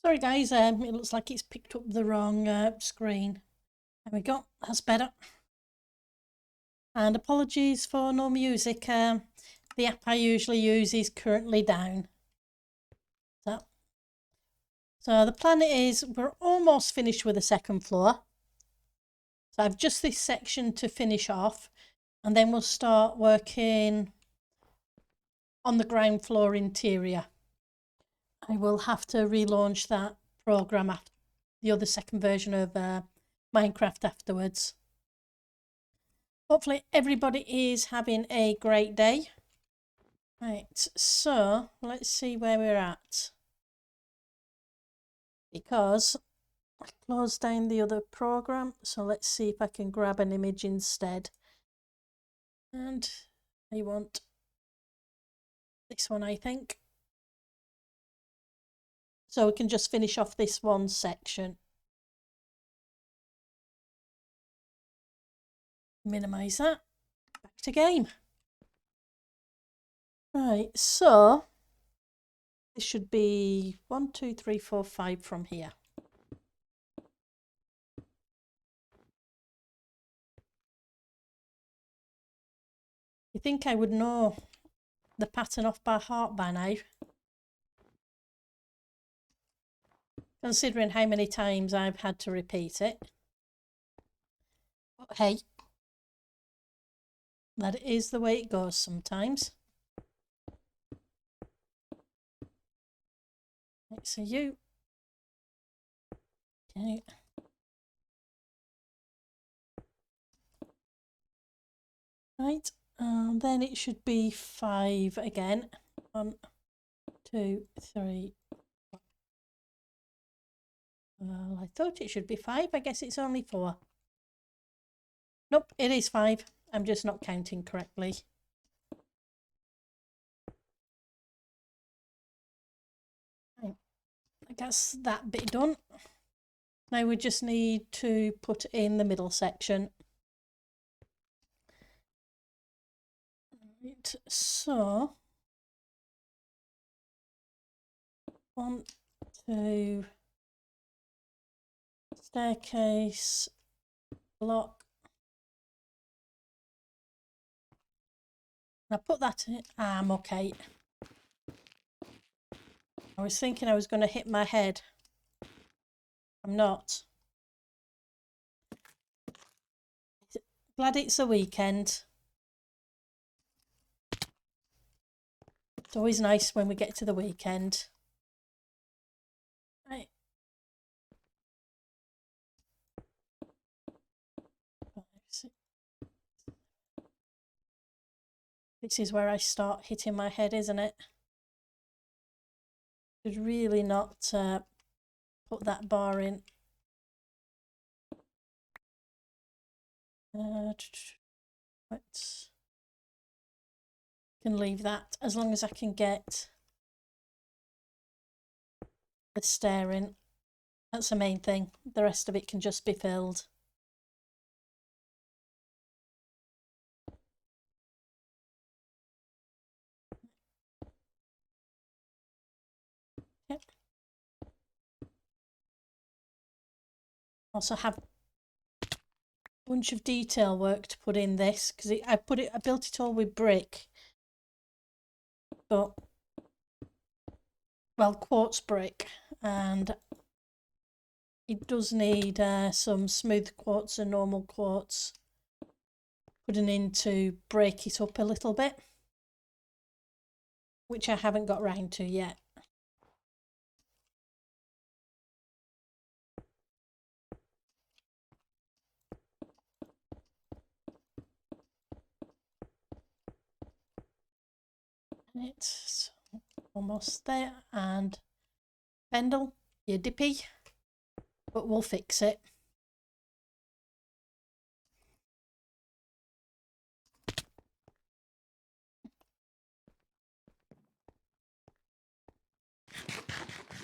Sorry guys, it looks like it's picked up the wrong screen. There we go, that's better. And apologies for no music. The app I usually use is currently down. So the plan is we're almost finished with the second floor. So I've just this section to finish off, and then we'll start working on the ground floor interior. I will have to relaunch that program after the other second version of Minecraft afterwards. Hopefully everybody is having a great day. Right, so let's see where we're at. Because I closed down the other program, so let's see if I can grab an image instead. And I want this one, I think. So we can just finish off this one section. Minimize that. Back to game. Right, so this should be 1, 2, 3, 4, 5 from here. You think I would know the pattern off by heart by now? Considering how many times I've had to repeat it. But hey, that is the way it goes sometimes. Right, so you. Okay. Right, and then it should be 5 again. 1, 2, 3. Well, I thought it should be 5. I guess it's only 4. Nope, it is 5. I'm just not counting correctly. Right. I guess that bit done. Now we just need to put in the middle section. Right, so 1, 2, staircase, block. I put that in. I'm okay. I was thinking I was going to hit my head. I'm not. Glad it's a weekend. It's always nice when we get to the weekend. Right. This is where I start hitting my head, isn't it? Should really not put that bar in. Let's can leave that as long as I can get the stair in. That's the main thing. The rest of it can just be filled. Yep. Also have a bunch of detail work to put in this because I built it all with brick, but well, quartz brick, and it does need some smooth quartz and normal quartz putting in to break it up a little bit, which I haven't got round to yet. It's almost there, and Pendle, you're dippy, but we'll fix it.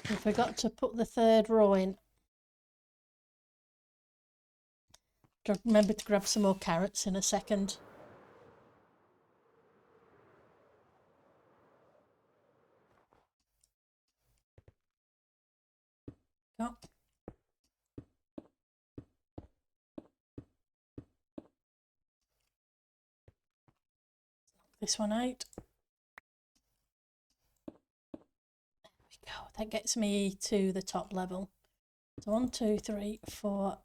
We forgot to put the third row in. Remember to grab some more carrots in a second. Go. This one out. There we go. That gets me to the top level. So 1, 2, 3, 4,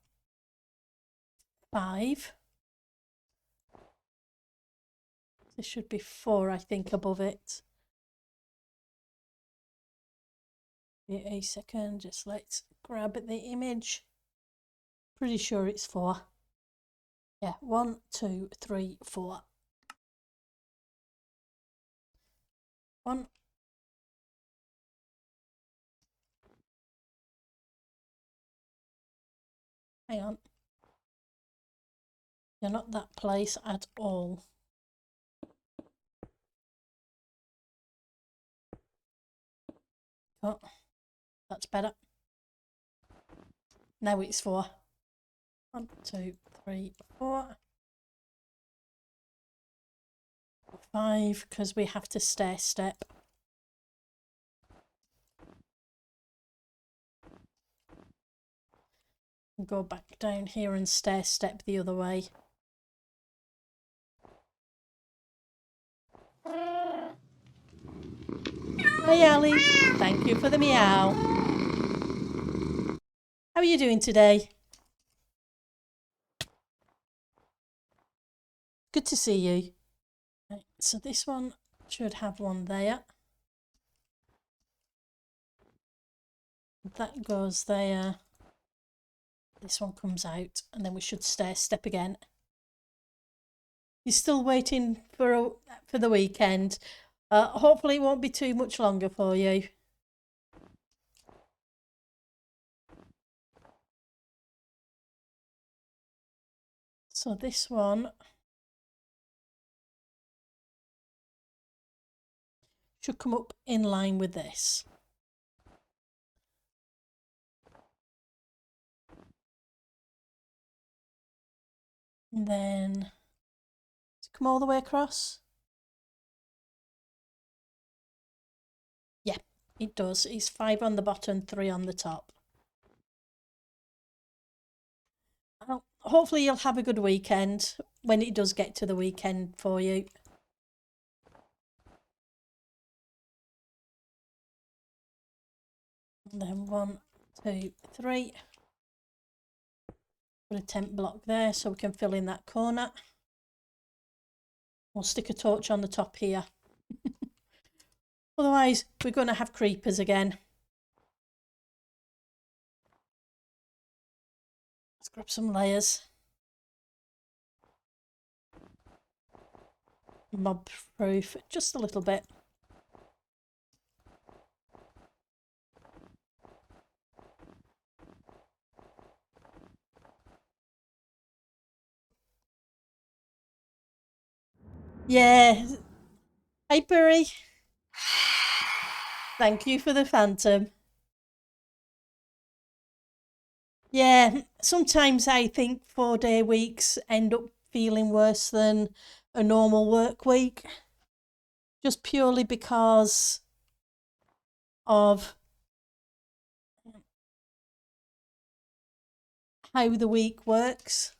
5. This should be 4, I think, above it. Wait a second, just let's grab the image. Pretty sure it's 4. Yeah, 1, 2, 3, 4. 1. Hang on. You're not that place at all. Oh, that's better. Now it's 4. 1, 2, 3, 4. 5, because we have to stair step. Go back down here and stair step the other way. Hi Ali, thank you for the meow. How are you doing today? Good to see you. Right, so this one should have one there. That goes there. This one comes out, and then we should stair step again. You're still waiting for the weekend. Hopefully it won't be too much longer for you. So this one should come up in line with this. And then come all the way across. Yeah, it does. It's 5 on the bottom, 3 on the top. Well, hopefully you'll have a good weekend when it does get to the weekend for you. And then 1, 2, 3. Put a tent block there so we can fill in that corner. We'll stick a torch on the top here. Otherwise, we're going to have creepers again. Let's grab some layers. Mob proof, just a little bit. Yeah. Hi, Burry. Thank you for the phantom. Yeah, sometimes I think 4-day weeks end up feeling worse than a normal work week. Just purely because of how the week works.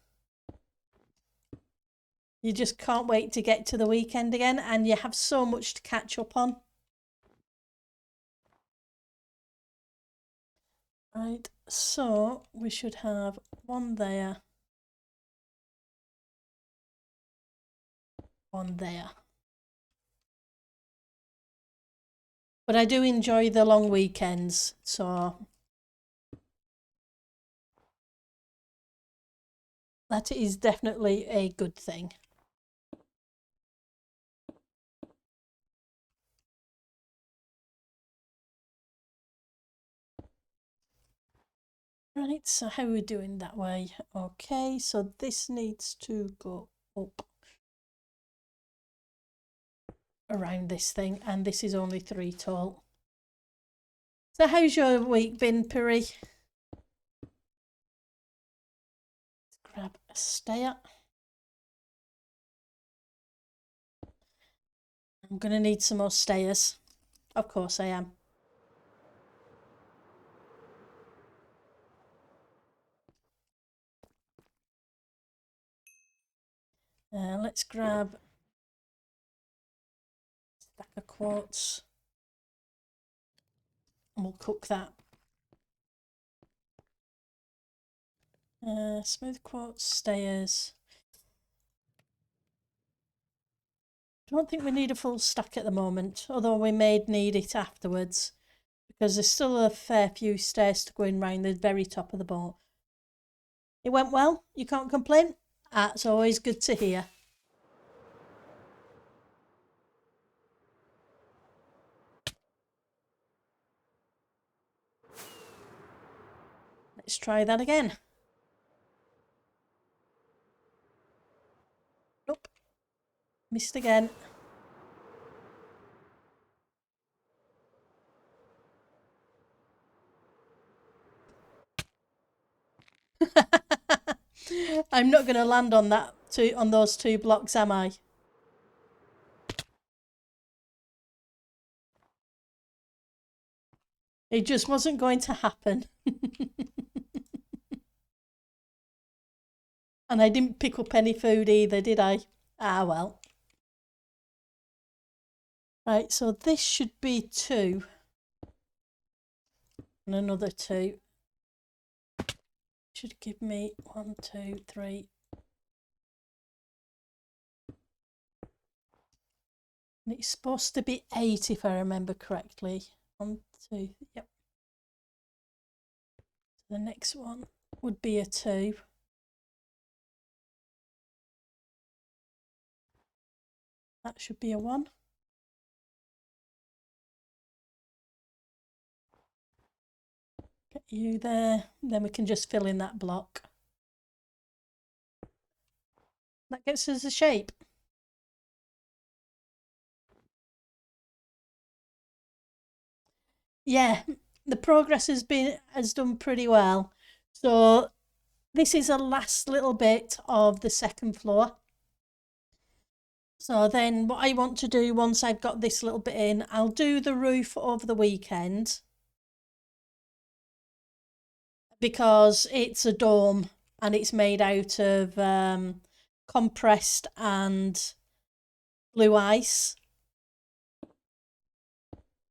You just can't wait to get to the weekend again, and you have so much to catch up on. Right, so we should have one there, one there. But I do enjoy the long weekends, so that is definitely a good thing. Right, so how are we doing that way? Okay, so this needs to go up around this thing, and this is only 3 tall. So how's your week been, Piri? Let's grab a stair. I'm going to need some more stairs. Of course I am. Let's grab a stack of quartz and we'll cook that. Smooth quartz stairs. Don't think we need a full stack at the moment, although we may need it afterwards, because there's still a fair few stairs to go in round the very top of the boat. It went well? You can't complain? That's always good to hear. Let's try that again. Nope. Missed again. I'm not going to land on those two blocks, am I? It just wasn't going to happen. And I didn't pick up any food either, did I? Ah, well. Right, so this should be 2. And another 2. Should give me 1, 2, 3. And it's supposed to be 8 if I remember correctly. 1, 2, yep. The next one would be a 2. That should be a 1. Get you there. Then we can just fill in that block. That gets us a shape. Yeah, the progress has done pretty well. So this is a last little bit of the second floor. So then what I want to do once I've got this little bit in, I'll do the roof over the weekend, because it's a dome and it's made out of compressed and blue ice,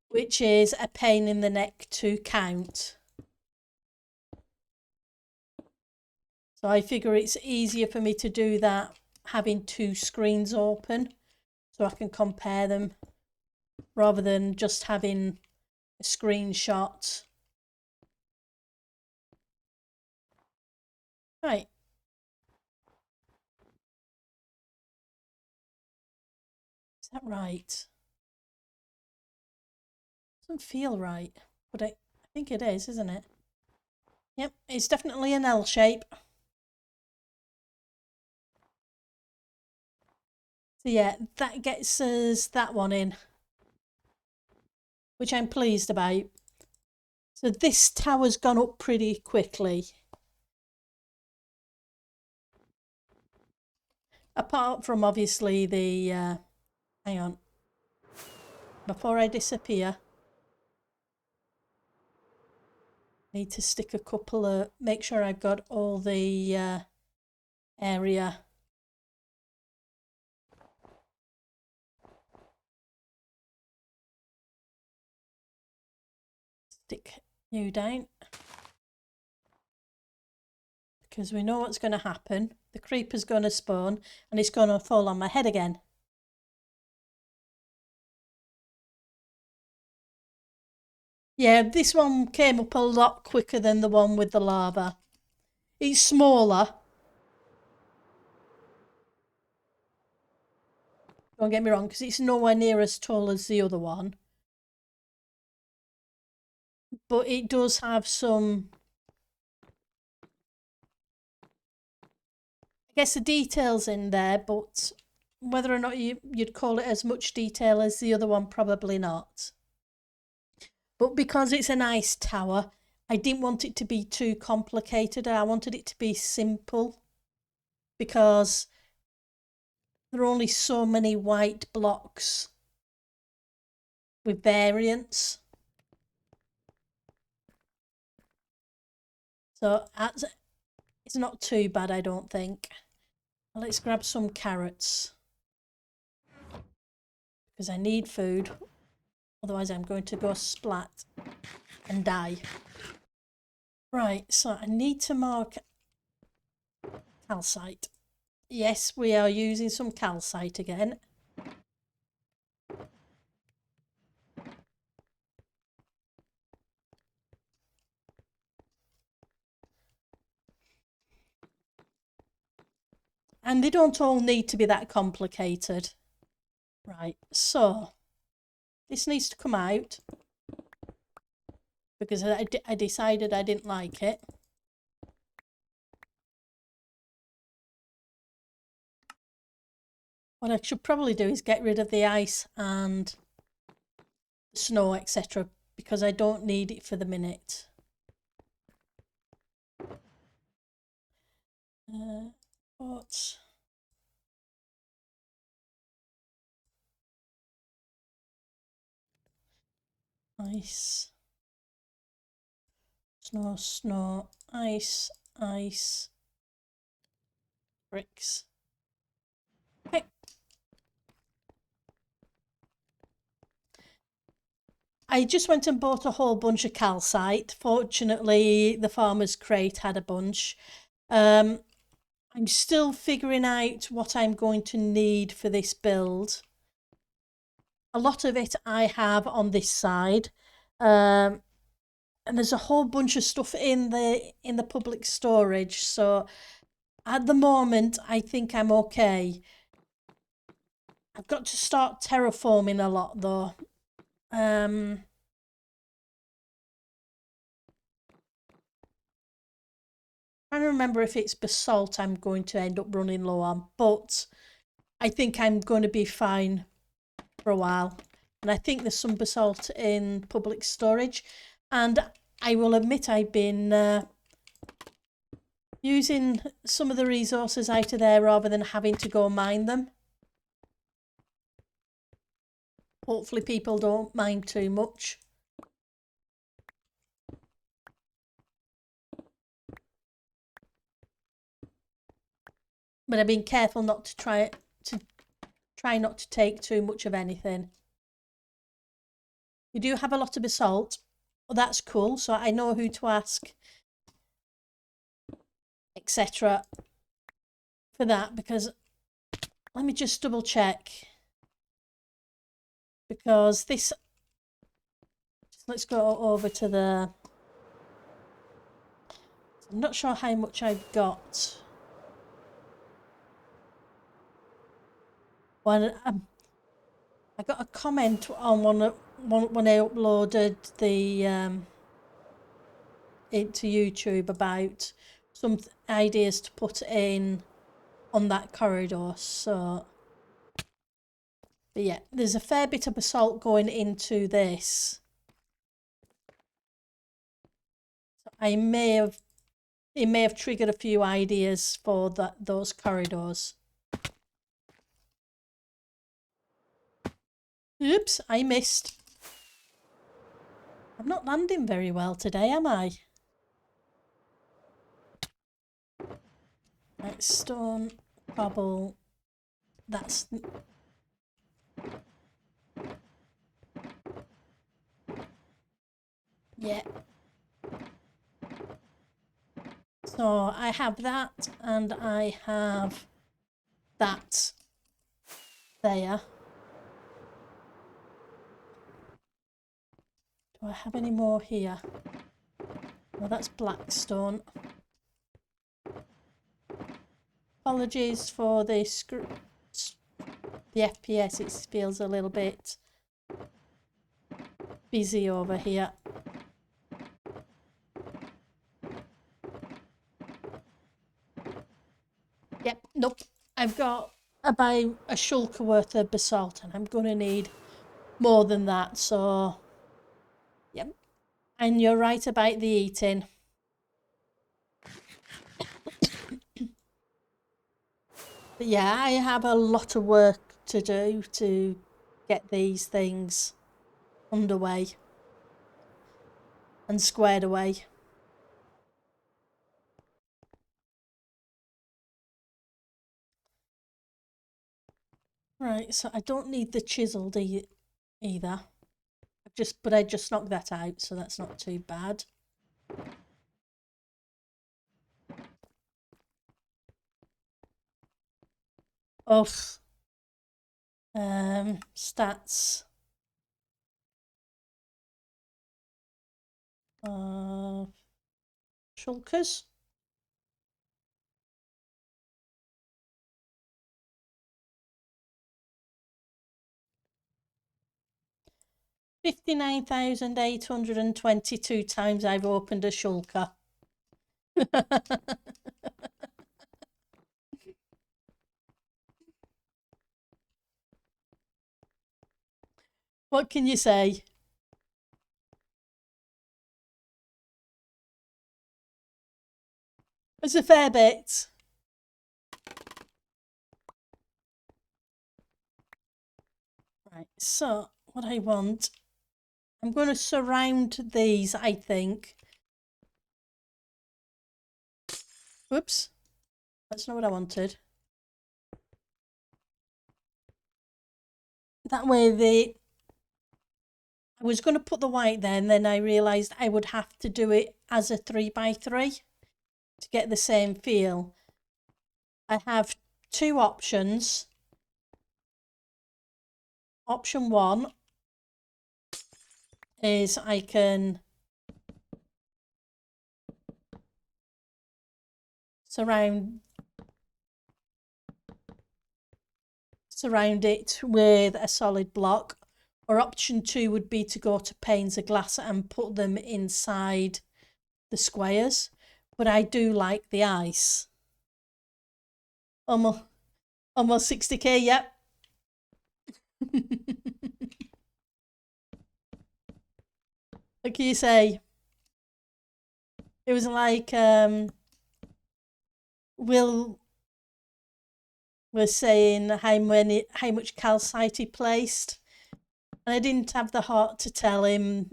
which is a pain in the neck to count. So I figure it's easier for me to do that having 2 screens open, so I can compare them rather than just having a screenshot. Right. Is that right? Doesn't feel right, but I think it is, isn't it? Yep, it's definitely an L shape. So yeah, that gets us that one in, which I'm pleased about. So this tower's gone up pretty quickly. Apart from obviously the, hang on, before I disappear, need to stick a couple of, make sure I've got all the area. Stick you down, because we know what's going to happen. The creeper's going to spawn and it's going to fall on my head again. Yeah, this one came up a lot quicker than the one with the lava. It's smaller. Don't get me wrong, because it's nowhere near as tall as the other one. But it does have some, I guess, the details in there, but whether or not you'd call it as much detail as the other one, probably not. But because it's a nice tower, I didn't want it to be too complicated. I wanted it to be simple, because there are only so many white blocks with variants. So it's not too bad, I don't think. Let's grab some carrots because I need food. Otherwise I'm going to go splat and die. Right, so I need to mark calcite. Yes, we are using some calcite again. And they don't all need to be that complicated. Right, so this needs to come out because I decided I didn't like it. What I should probably do is get rid of the ice and the snow, etc., because I don't need it for the minute. What? Ice. Snow, snow, ice, ice, bricks. Okay. I just went and bought a whole bunch of calcite. Fortunately, the farmer's crate had a bunch. I'm still figuring out what I'm going to need for this build. A lot of it I have on this side. And there's a whole bunch of stuff in the public storage. So at the moment, I think I'm okay. I've got to start terraforming a lot though. Trying to remember if it's basalt I'm going to end up running low on, but I think I'm going to be fine for a while. And I think there's some basalt in public storage. And I will admit I've been using some of the resources out of there rather than having to go mine them. Hopefully people don't mind too much. But I've been careful not to try not to take too much of anything. You do have a lot of basalt. Well, that's cool. So I know who to ask, etc. for that, because let me just double check. Because this, let's go over to the, I'm not sure how much I've got. When I got a comment on when I uploaded the into YouTube about some ideas to put in on that corridor. So, but yeah, there's a fair bit of basalt going into this. So it may have triggered a few ideas for those corridors. Oops, I missed. I'm not landing very well today, am I? Right, stone, cobble. That's... yeah. So I have that and I have that there. Do I have any more here? Well, that's blackstone. Apologies for the FPS, it feels a little bit busy over here. Yep, nope. I've got about a shulker worth of basalt and I'm going to need more than that, so yep. And you're right about the eating. But yeah, I have a lot of work to do to get these things underway and squared away. Right, so I don't need the chiseled either. But I just knocked that out, so that's not too bad. Oof. Stats. Shulkers. 59,822 times I've opened a shulker. What can you say? It's a fair bit. Right, so what I want, I'm going to surround these, I think. Whoops, that's not what I wanted. That way I was going to put the white there, and then I realised I would have to do it as a 3x3 to get the same feel. I have two options. Option one is I can surround it with a solid block, or option two would be to go to panes of glass and put them inside the squares. But I do like the ice. Almost 60k, yep. What can you say? It was like Will was saying how much calcite he placed, and I didn't have the heart to tell him.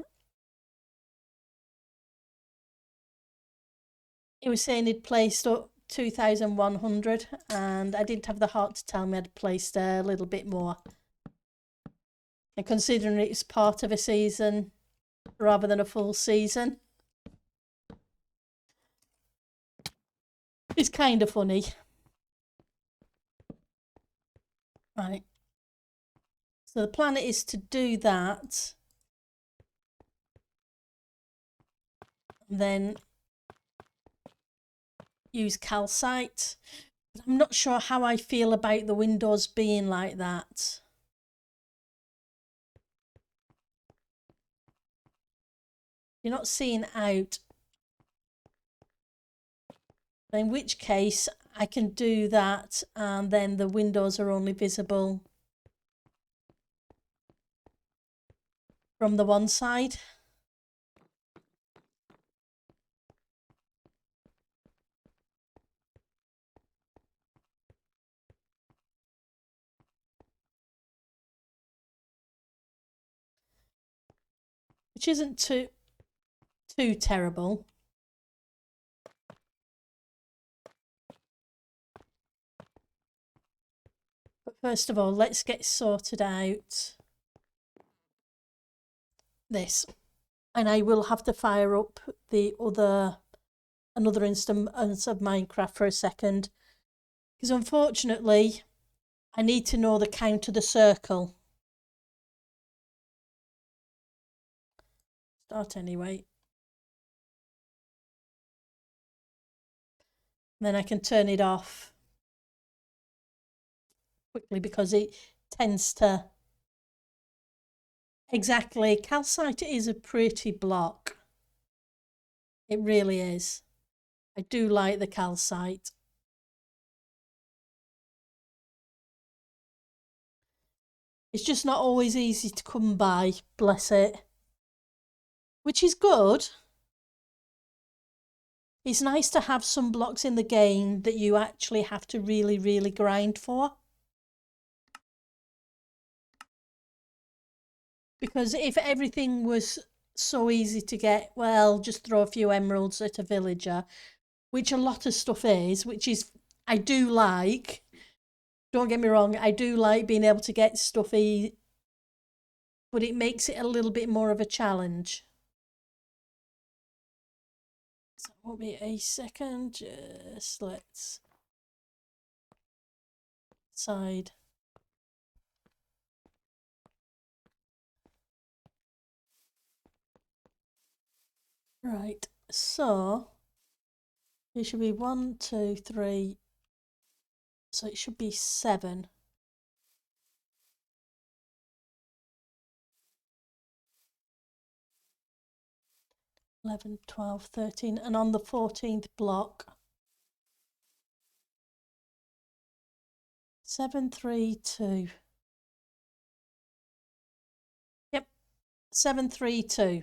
He was saying he'd placed up 2,100, and I didn't have the heart to tell him I'd placed a little bit more. And considering it's part of a season rather than a full season, it's kind of funny. Right. So the plan is to do that. And then use calcite. I'm not sure how I feel about the windows being like that. You're not seeing out. In which case I can do that, and then the windows are only visible from the one side. Which isn't too terrible. But first of all, let's get sorted out this. And I will have to fire up another instance of Minecraft for a second. Because unfortunately, I need to know the count of the circle. Start anyway. Then I can turn it off quickly because it tends to. Exactly. Calcite is a pretty block. It really is. I do like the calcite. It's just not always easy to come by, bless it. Which is good. It's nice to have some blocks in the game that you actually have to really, really grind for. Because if everything was so easy to get, well, just throw a few emeralds at a villager, which a lot of stuff is, which is, I do like. Don't get me wrong, I do like being able to get stuff but it makes it a little bit more of a challenge. So it won't be a second, just let's side. Right, so it should be 1, 2, 3. So it should be 7. 11, 12, 13, and on the 14th block, 7, 3, 2. Yep, 7, 3, 2.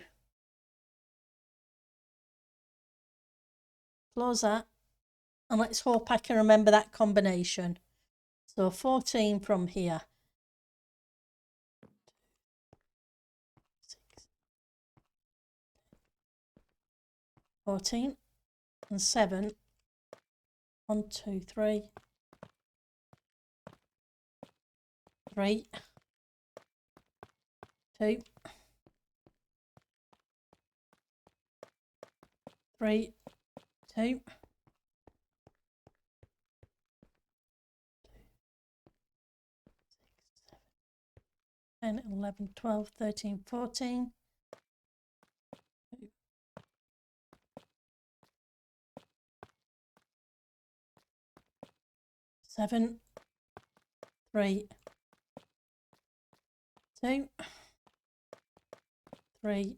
Close that, and let's hope I can remember that combination. So 14 from here. 6, 14 and 7. 1, 2, 3. 3, 2, 3, 2. 10, 11, 12, 13, 14. 7, 3, 2, 3,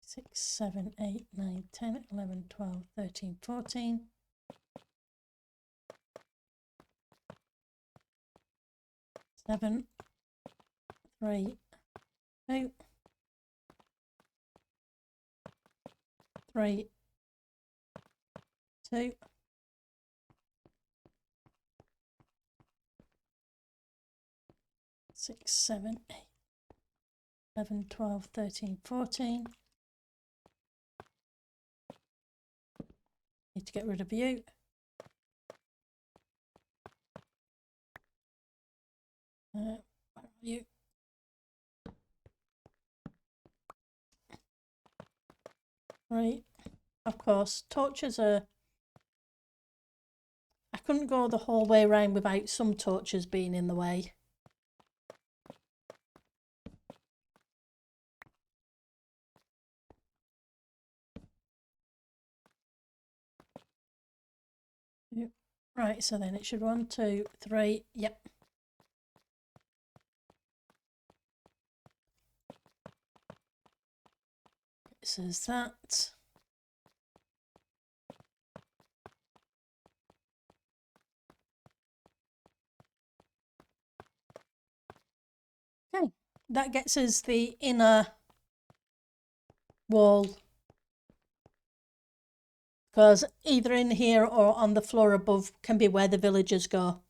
6, 7, 8, 9, 10, 11, 12, 13, 14. 7, 3, 2, 3, 2. 6, 7, 8, 11, 12, 13, 14. Need to get rid of you. Where are you? Right. Of course, torches are... I couldn't go the whole way around without some torches being in the way. Right, so then it should 1, 2, 3. Yep. It says that. Okay, that gets us the inner wall, because either in here or on the floor above can be where the villagers go.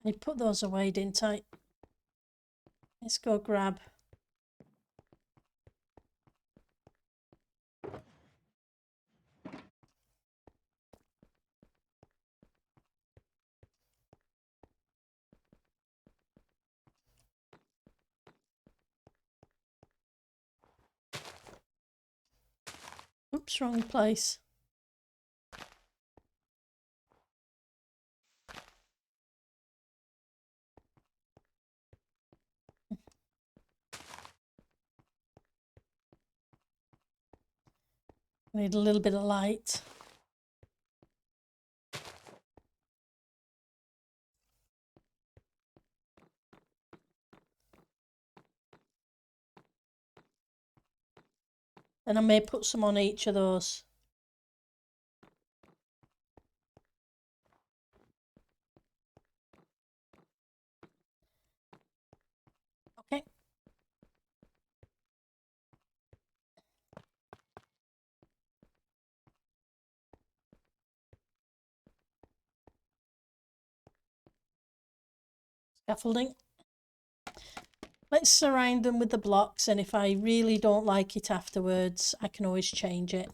I put those away, didn't I? Let's go grab. Oops, wrong place. Need a little bit of light. And I may put some on each of those. Okay, scaffolding. Let's surround them with the blocks, and if I really don't like it afterwards, I can always change it.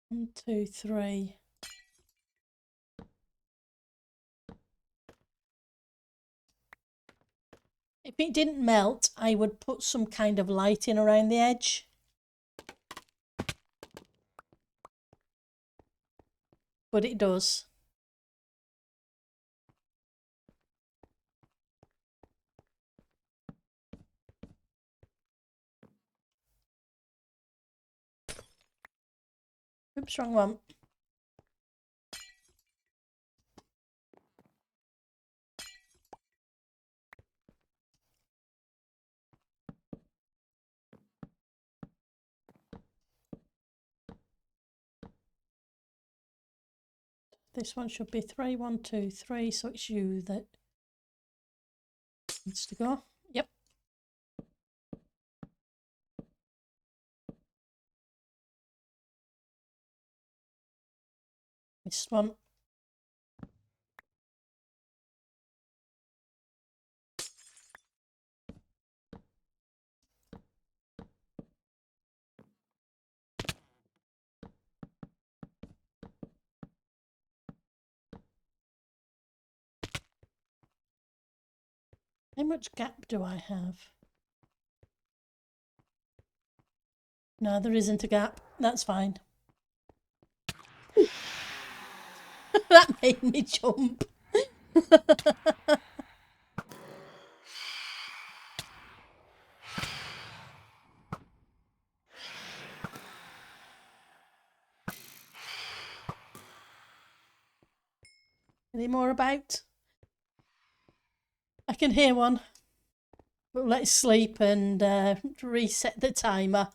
One, two, three. If it didn't melt, I would put some kind of lighting around the edge. But it does. Oops, wrong one. This one should be 3, 1, 2, 3, so it's you that needs to go. Yep. Missed one. How much gap do I have? No, there isn't a gap. That's fine. That made me jump. Any more about? I can hear one. But let's sleep and reset the timer.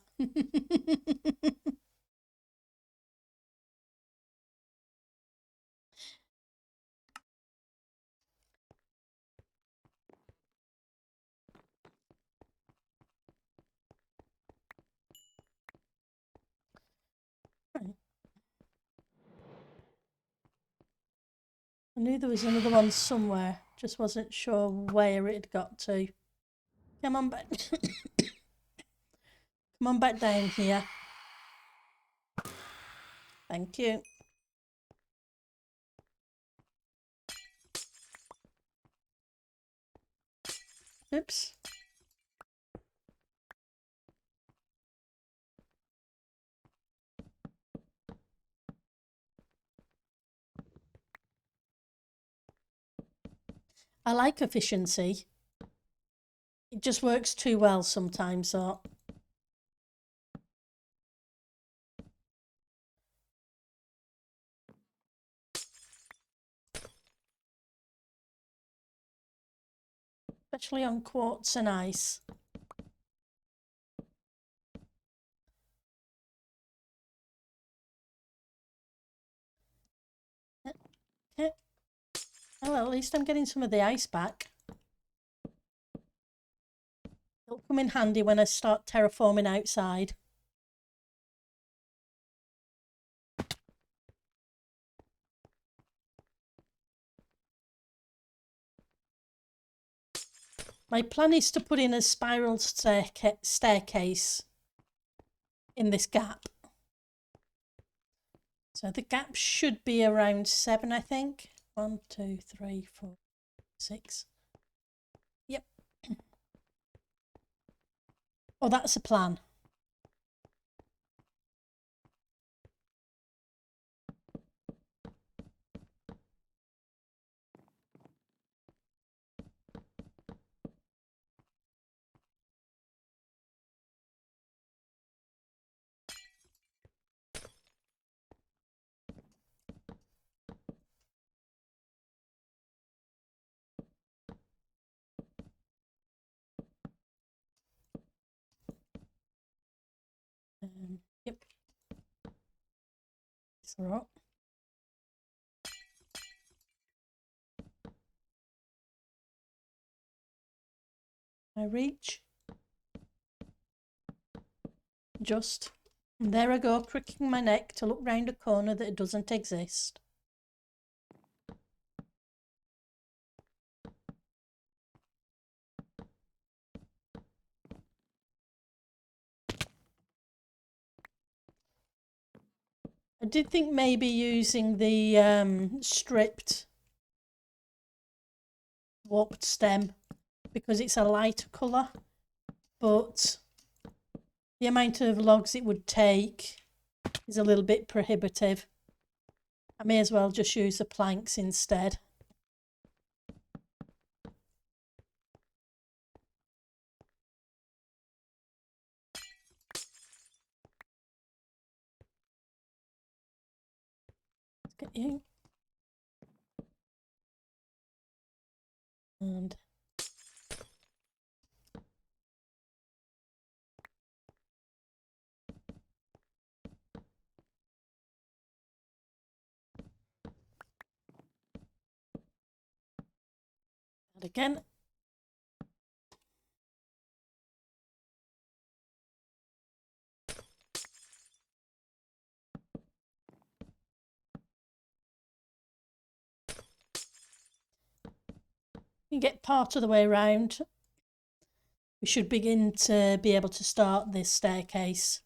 Right. I knew there was another one somewhere, just wasn't sure where it had got to. Come on back. Come on back down here. Thank you. Oops. I like efficiency. It just works too well sometimes, so. Especially on quartz and ice. Yeah. Oh, well, at least I'm getting some of the ice back. It'll come in handy when I start terraforming outside. My plan is to put in a spiral staircase in this gap. So the gap should be around 7, I think. 1, 2, 3, 4, 6. Yep. Oh, that's a plan. throw. I reach. Just. And there I go, cricking my neck to look round a corner that doesn't exist. I did think maybe using the stripped warped stem because it's a lighter colour, but the amount of logs it would take is a little bit prohibitive. I may as well just use the planks instead. Let's get you. And again. You get part of the way around. We should begin to be able to start this staircase.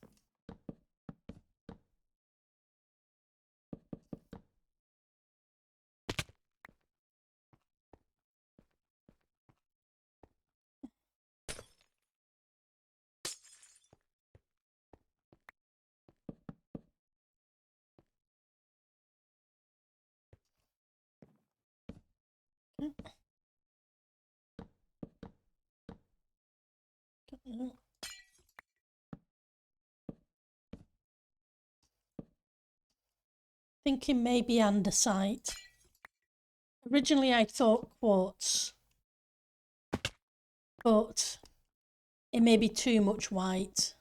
Thinking maybe andesite. Originally I thought quartz, but it may be too much white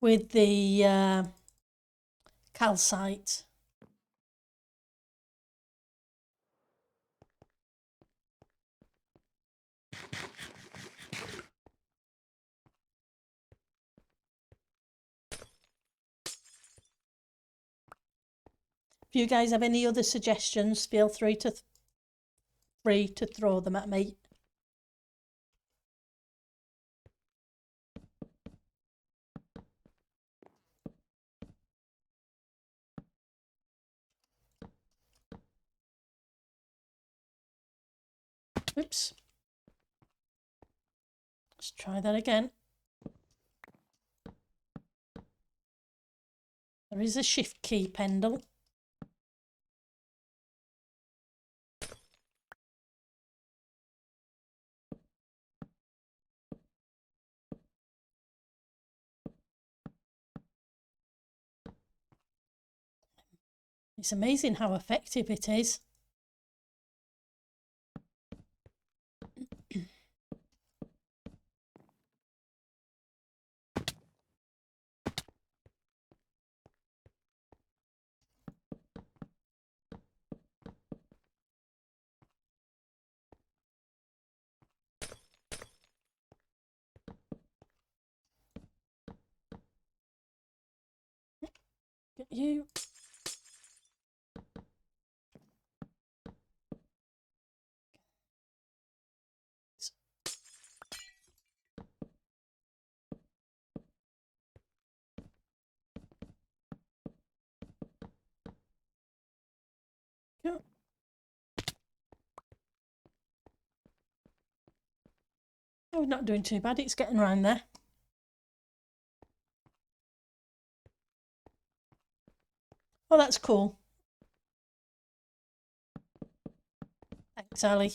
with the calcite. If you guys have any other suggestions, feel free to throw them at me. Oops. Let's try that again. There is a shift key pendle. It's amazing how effective it is. Get you. Oh, we're not doing too bad. It's getting around there. Oh, that's cool. Thanks, Ali.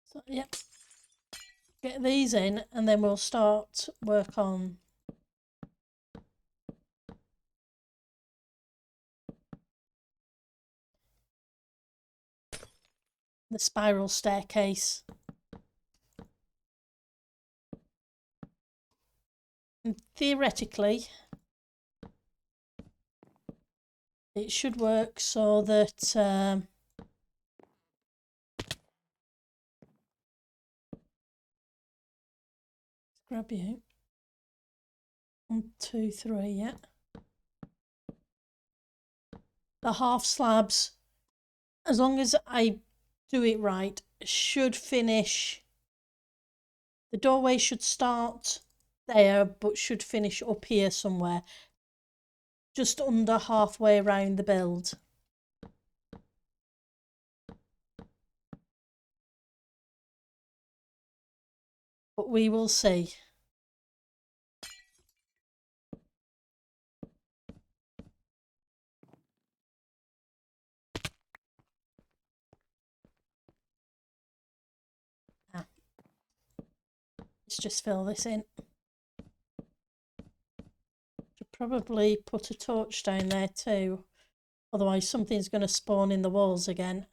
So, yep. Get these in and then we'll start work on the spiral staircase. And theoretically, it should work so that grab you. 1, 2, 3, yeah. The half slabs, as long as I do it right, should finish. The doorway should start there, but should finish up here somewhere, just under halfway around the build. But we will see. Let's just fill this in. Should probably put a torch down there too, otherwise something's going to spawn in the walls again.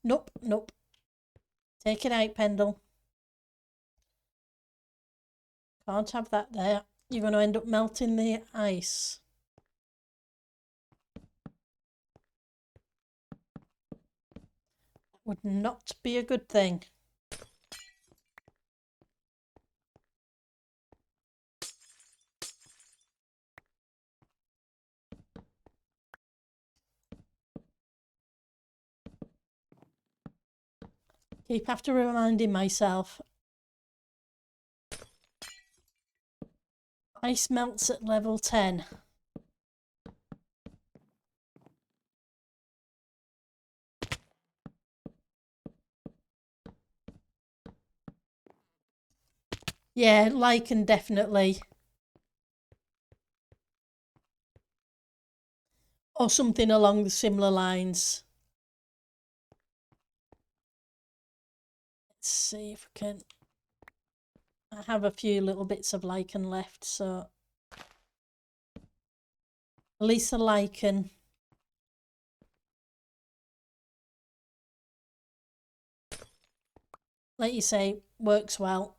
Nope, nope. Take it out, Pendle. Can't have that there. You're going to end up melting the ice. That would not be a good thing. Keep after reminding myself. Ice melts at level 10. Yeah, lichen definitely. Or something along the similar lines. Let's see if we can. I have a few little bits of lichen left, so at least the lichen. Like you say, works well.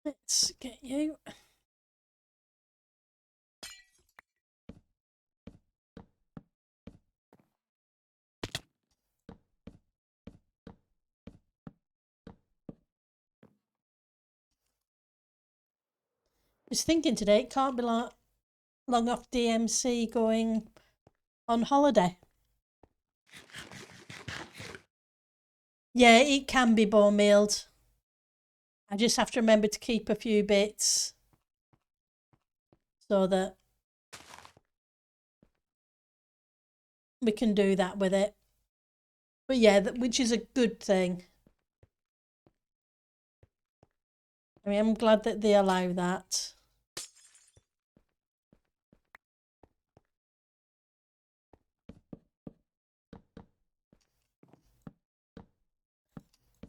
Let's get you. I was thinking today, it can't be long off DMC going on holiday. Yeah, it can be bone mealed. I just have to remember to keep a few bits so that we can do that with it. But yeah, which is a good thing. I mean, I'm glad that they allow that.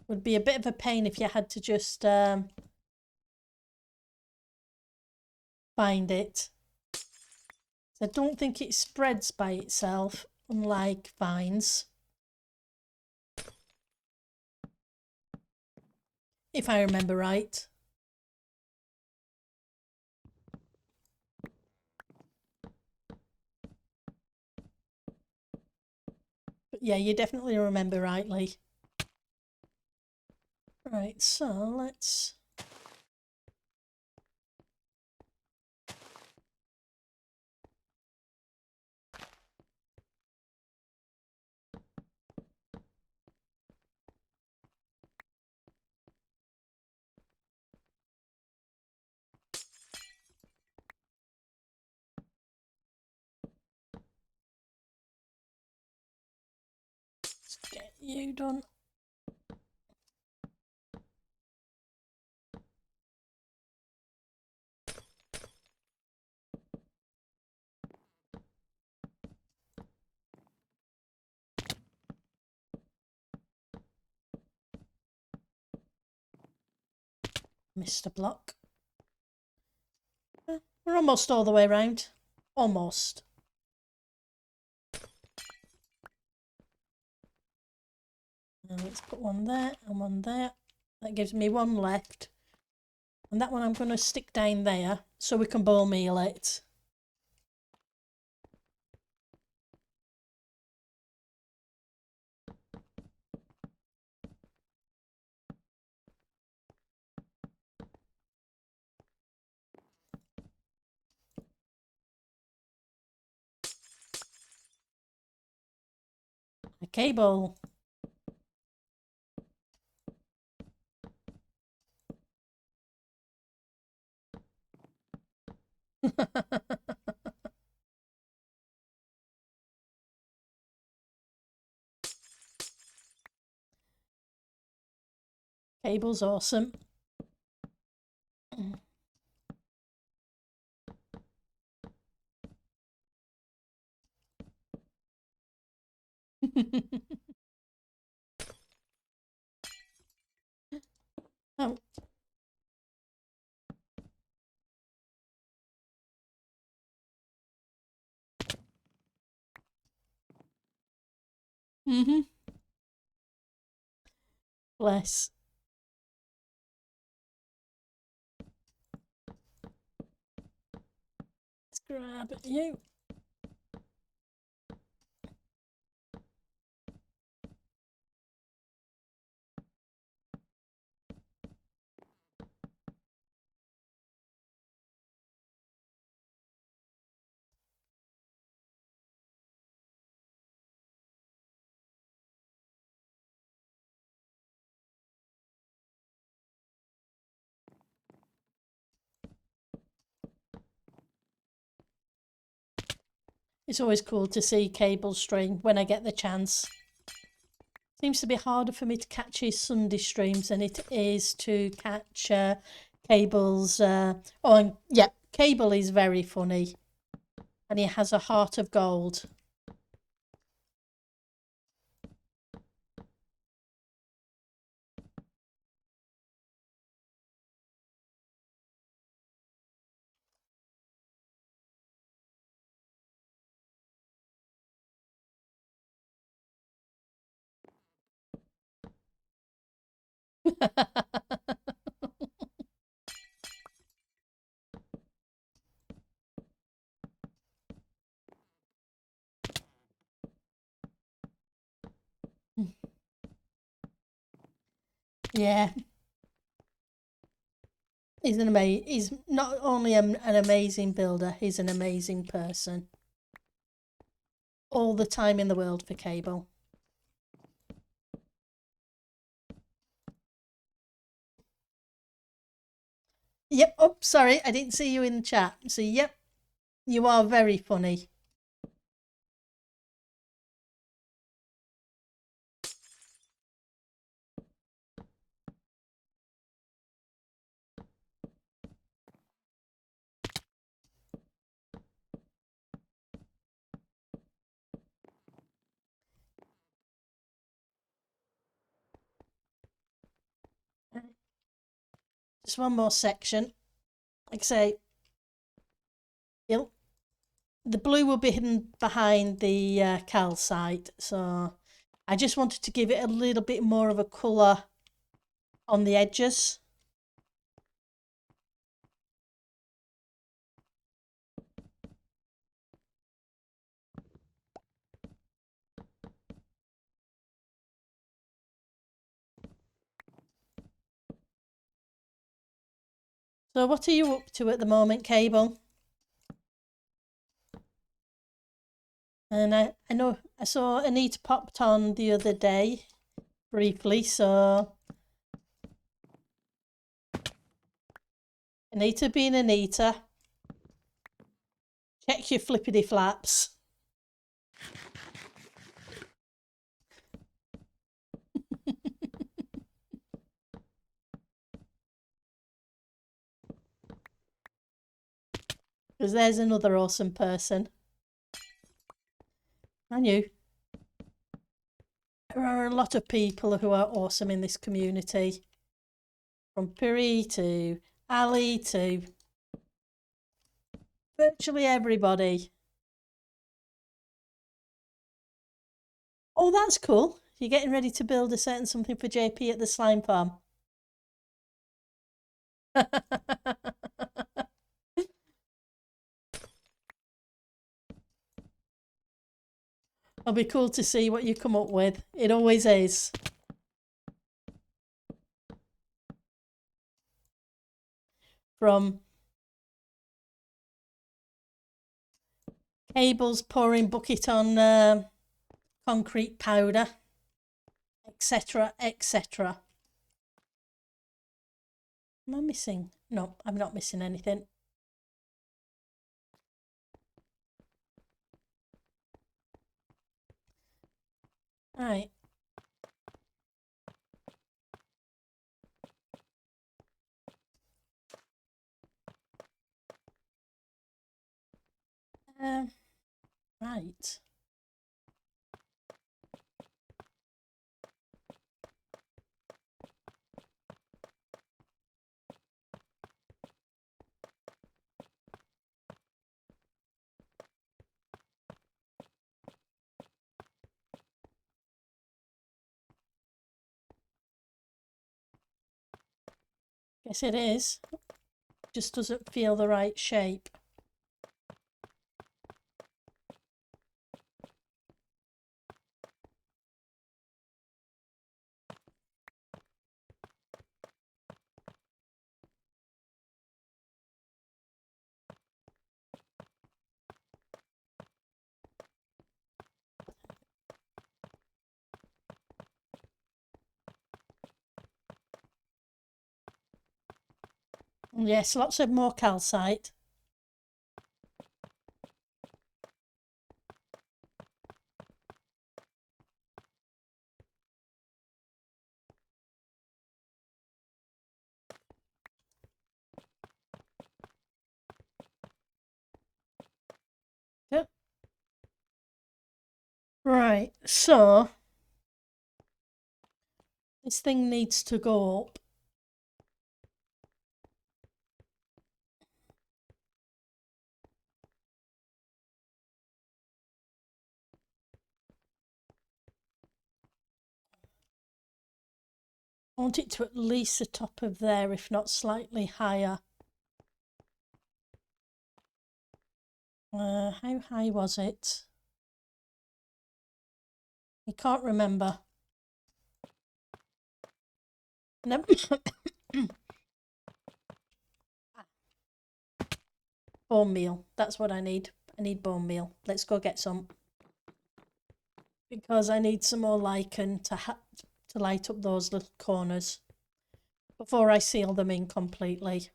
Would be a bit of a pain if you had to just find it. I don't think it spreads by itself, unlike vines. If I remember right. But yeah, you definitely remember rightly. Right, so let's... get you done. Missed a block. We're almost all the way around. Almost. Let's put one there and one there. That gives me one left. And that one I'm going to stick down there so we can bone meal it. A cable. Cable's awesome. Oh. Bless. Let's grab you. It's always cool to see cable string when I get the chance. Seems to be harder for me to catch his Sunday streams than it is to catch Cable's. And yeah, Cable is very funny, and he has a heart of gold. Yeah. He's not only an amazing builder, he's an amazing person. All the time in the world for Cable. Yep. Oh, sorry, I didn't see you in the chat. So, yep, you are very funny. Just one more section. Like I say, the blue will be hidden behind the calcite. So I just wanted to give it a little bit more of a colour on the edges. So what are you up to at the moment, Cable? And I know I saw Anita popped on the other day briefly, so Anita being Anita, check your flippity flaps. Because there's another awesome person. I knew. There are a lot of people who are awesome in this community. From Piri to Ali to virtually everybody. Oh, that's cool. You're getting ready to build a certain something for JP at the slime farm. It'll be cool to see what you come up with. It always is. From cables pouring bucket on concrete powder, etc., etc. Am I missing? No, I'm not missing anything. Right. Right. Guess it is. Just doesn't feel the right shape. Yes, lots of more calcite. Yep. Right, so this thing needs to go up. I want it to at least the top of there, if not slightly higher. How high was it? I can't remember. No. Bone meal. That's what I need. I need bone meal. Let's go get some. Because I need some more lichen to light up those little corners before I seal them in completely.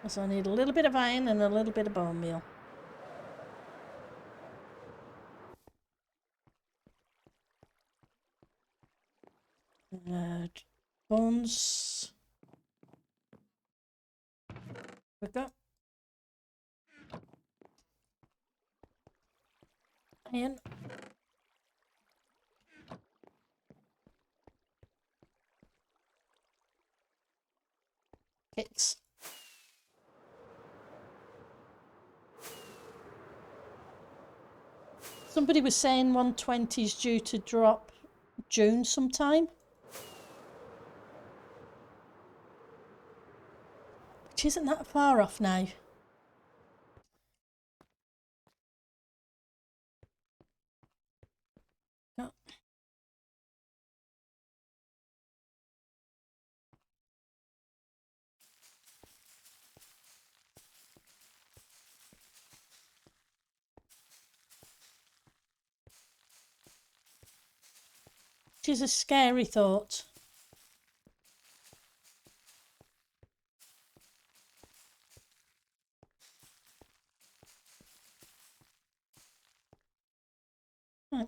So I need a little bit of iron and a little bit of bone meal. Bones. We go. Iron. Kits. Somebody was saying 120 is due to drop June sometime. Which isn't that far off now. No. Which is a scary thought. Right.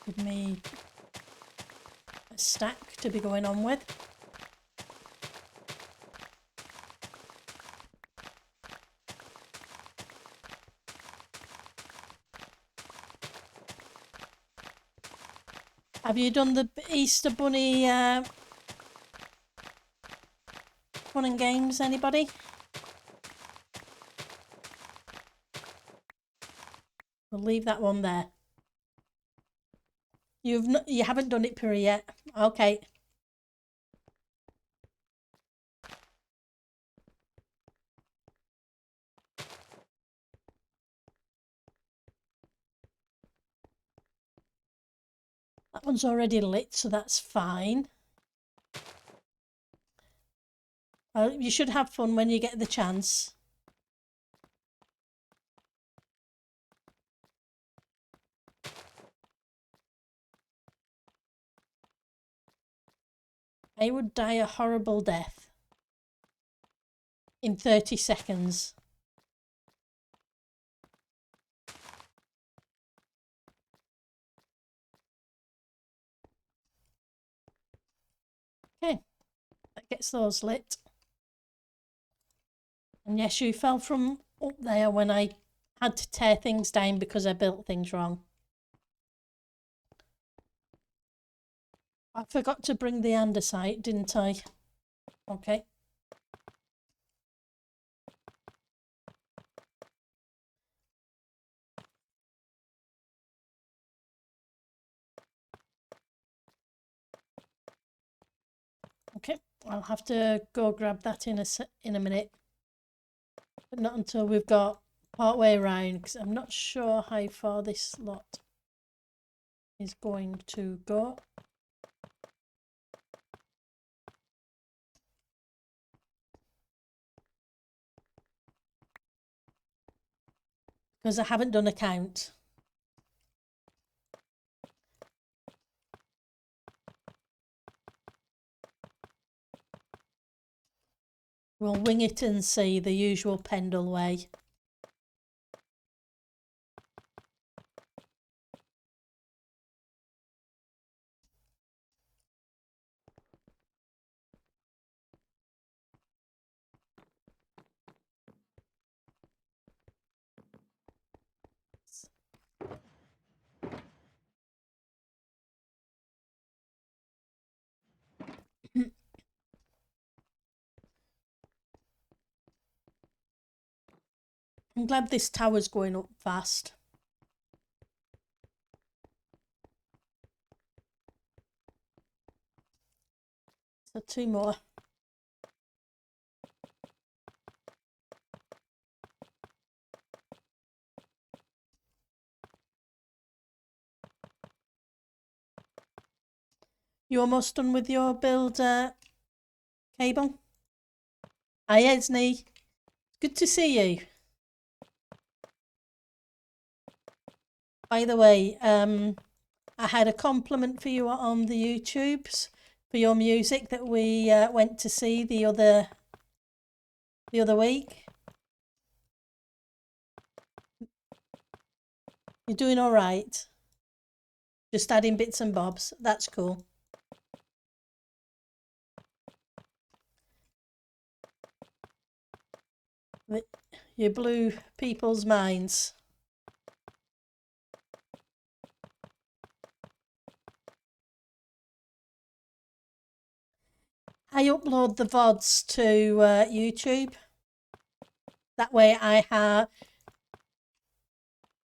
Give me a stack to be going on with. Have you done the Easter Bunny fun and games, anybody? We'll leave that one there. You haven't done it, Puri, yet. Okay. That one's already lit, so that's fine. You should have fun when you get the chance. I would die a horrible death in 30 seconds. Okay, that gets those lit. And yes, you fell from up there when I had to tear things down because I built things wrong. I forgot to bring the andesite, didn't I? Okay. Okay, I'll have to go grab that in a minute. But not until we've got part way around, because I'm not sure how far this lot is going to go. Because I haven't done a count. We'll wing it and see, the usual Pendle way. I'm glad this tower's going up fast. So 2 more. You almost done with your build, Cable? Hi, Esney. Good to see you. By the way, I had a compliment for you on the YouTubes for your music that we went to see the other week. You're doing all right. Just adding bits and bobs. That's cool. You blew people's minds. I upload the VODs to YouTube. That way I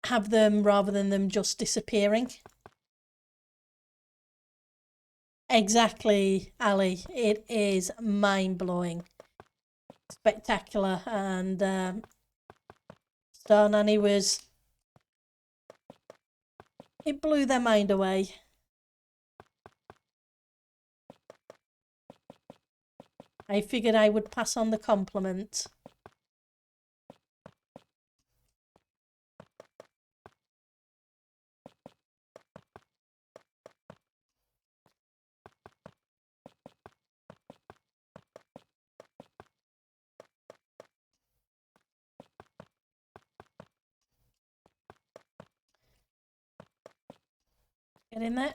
have them rather than them just disappearing. Exactly, Ali. It is mind-blowing. Spectacular. And Star Nanny was... It blew their mind away. I figured I would pass on the compliment. Get in there.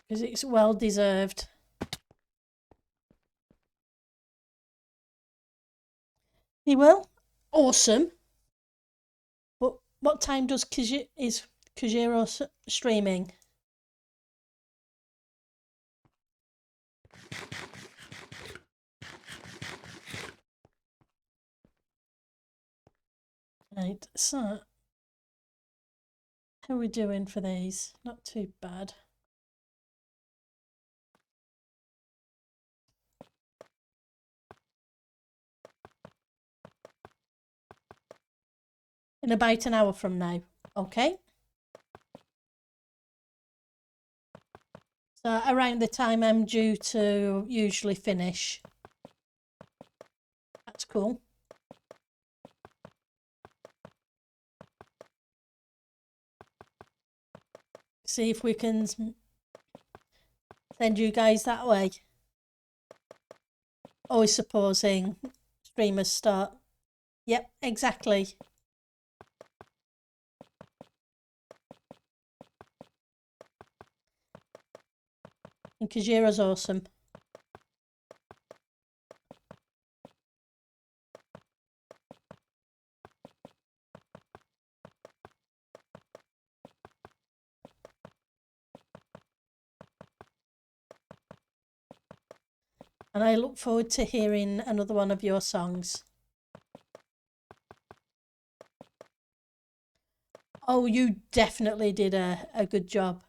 Because it's well deserved. He will. Awesome. But what time does is Kajiro streaming? Right, so how are we doing for these? Not too bad. In about an hour from now. Okay. So around the time I'm due to usually finish. That's cool. See if we can send you guys that way. Always supposing streamers start. Yep, exactly. And Kajiro's awesome. And I look forward to hearing another one of your songs. Oh, you definitely did a good job.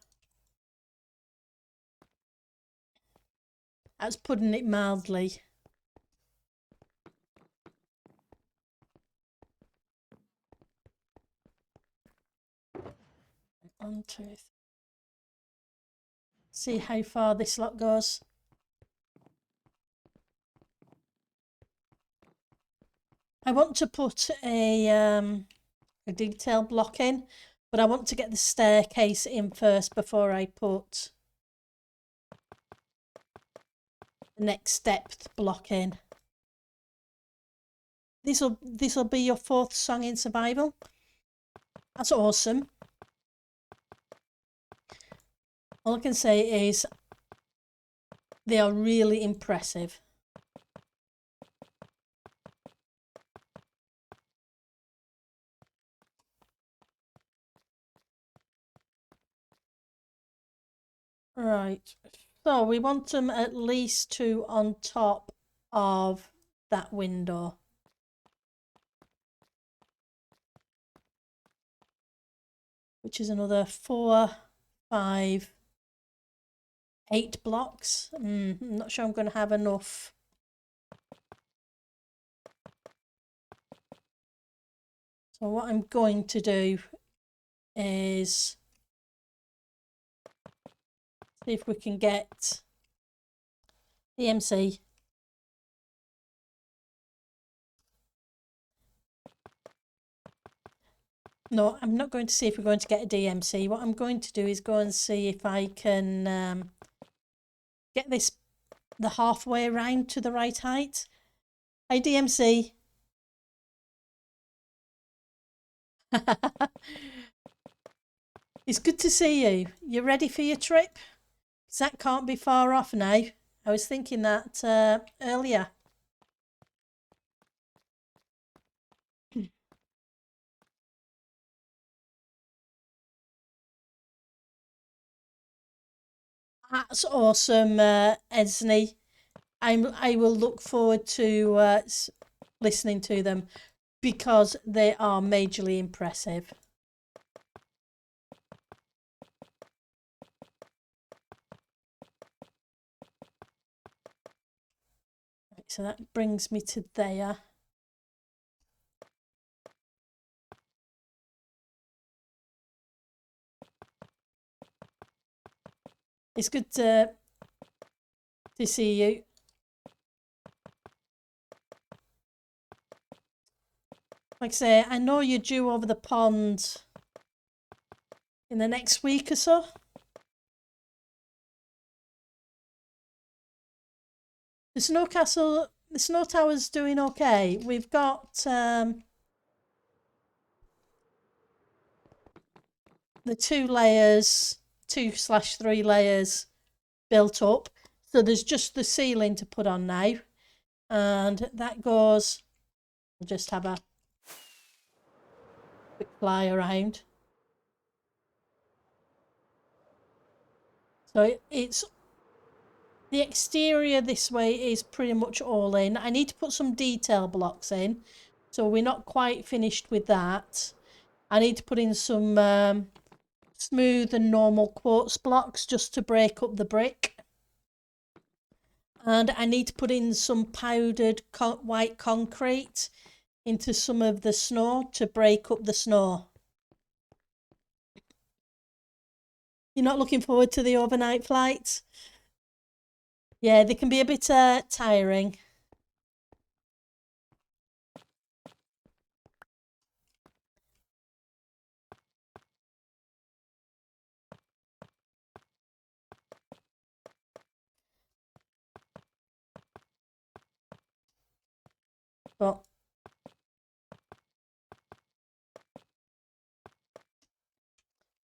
That's putting it mildly. One, two, three. See how far this lot goes. I want to put a detail block in, but I want to get the staircase in first before I put the next depth block in. This'll be your 4th song in survival. That's awesome. All I can say is they are really impressive. Right, so we want them at least 2 on top of that window. Which is another 4, 5, 8 blocks. I'm not sure I'm going to have enough. So what I'm going to do is see if we can get DMC. No, I'm not going to see if we're going to get a DMC. What I'm going to do is go and see if I can get the halfway around to the right height. Hey, DMC. It's good to see you. You ready for your trip? 'Cause that can't be far off now. I was thinking that earlier. That's awesome, Esney. I will look forward to listening to them because they are majorly impressive. Right, so that brings me to there. It's good to see you. Like I say, I know you're due over the pond in the next week or so. The snow tower's doing okay. We've got the 2 layers, 2/3 layers built up. So there's just the ceiling to put on now. And that goes We'll just have a quick fly around. So it's the exterior this way is pretty much all in. I need to put some detail blocks in, so we're not quite finished with that. I need to put in some smooth and normal quartz blocks just to break up the brick. And I need to put in some powdered white concrete into some of the snow to break up the snow. You're not looking forward to the overnight flights? Yeah, they can be a bit tiring. But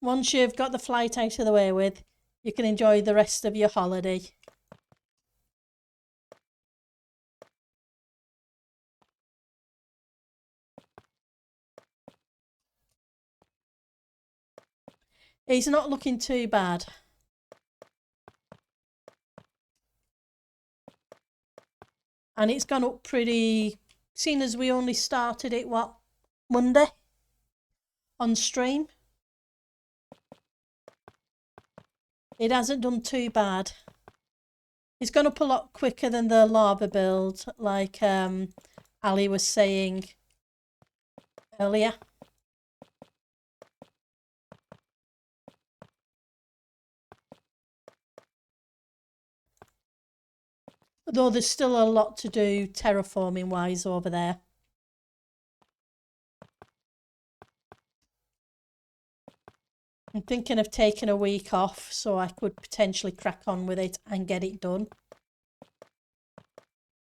once you've got the flight out of the way with, you can enjoy the rest of your holiday. It's not looking too bad. And it's gone up pretty, seeing as we only started it, what, Monday? On stream. It hasn't done too bad. It's gone up a lot quicker than the lava build, like Ali was saying earlier. Though there's still a lot to do terraforming wise over there. I'm thinking of taking a week off so I could potentially crack on with it and get it done.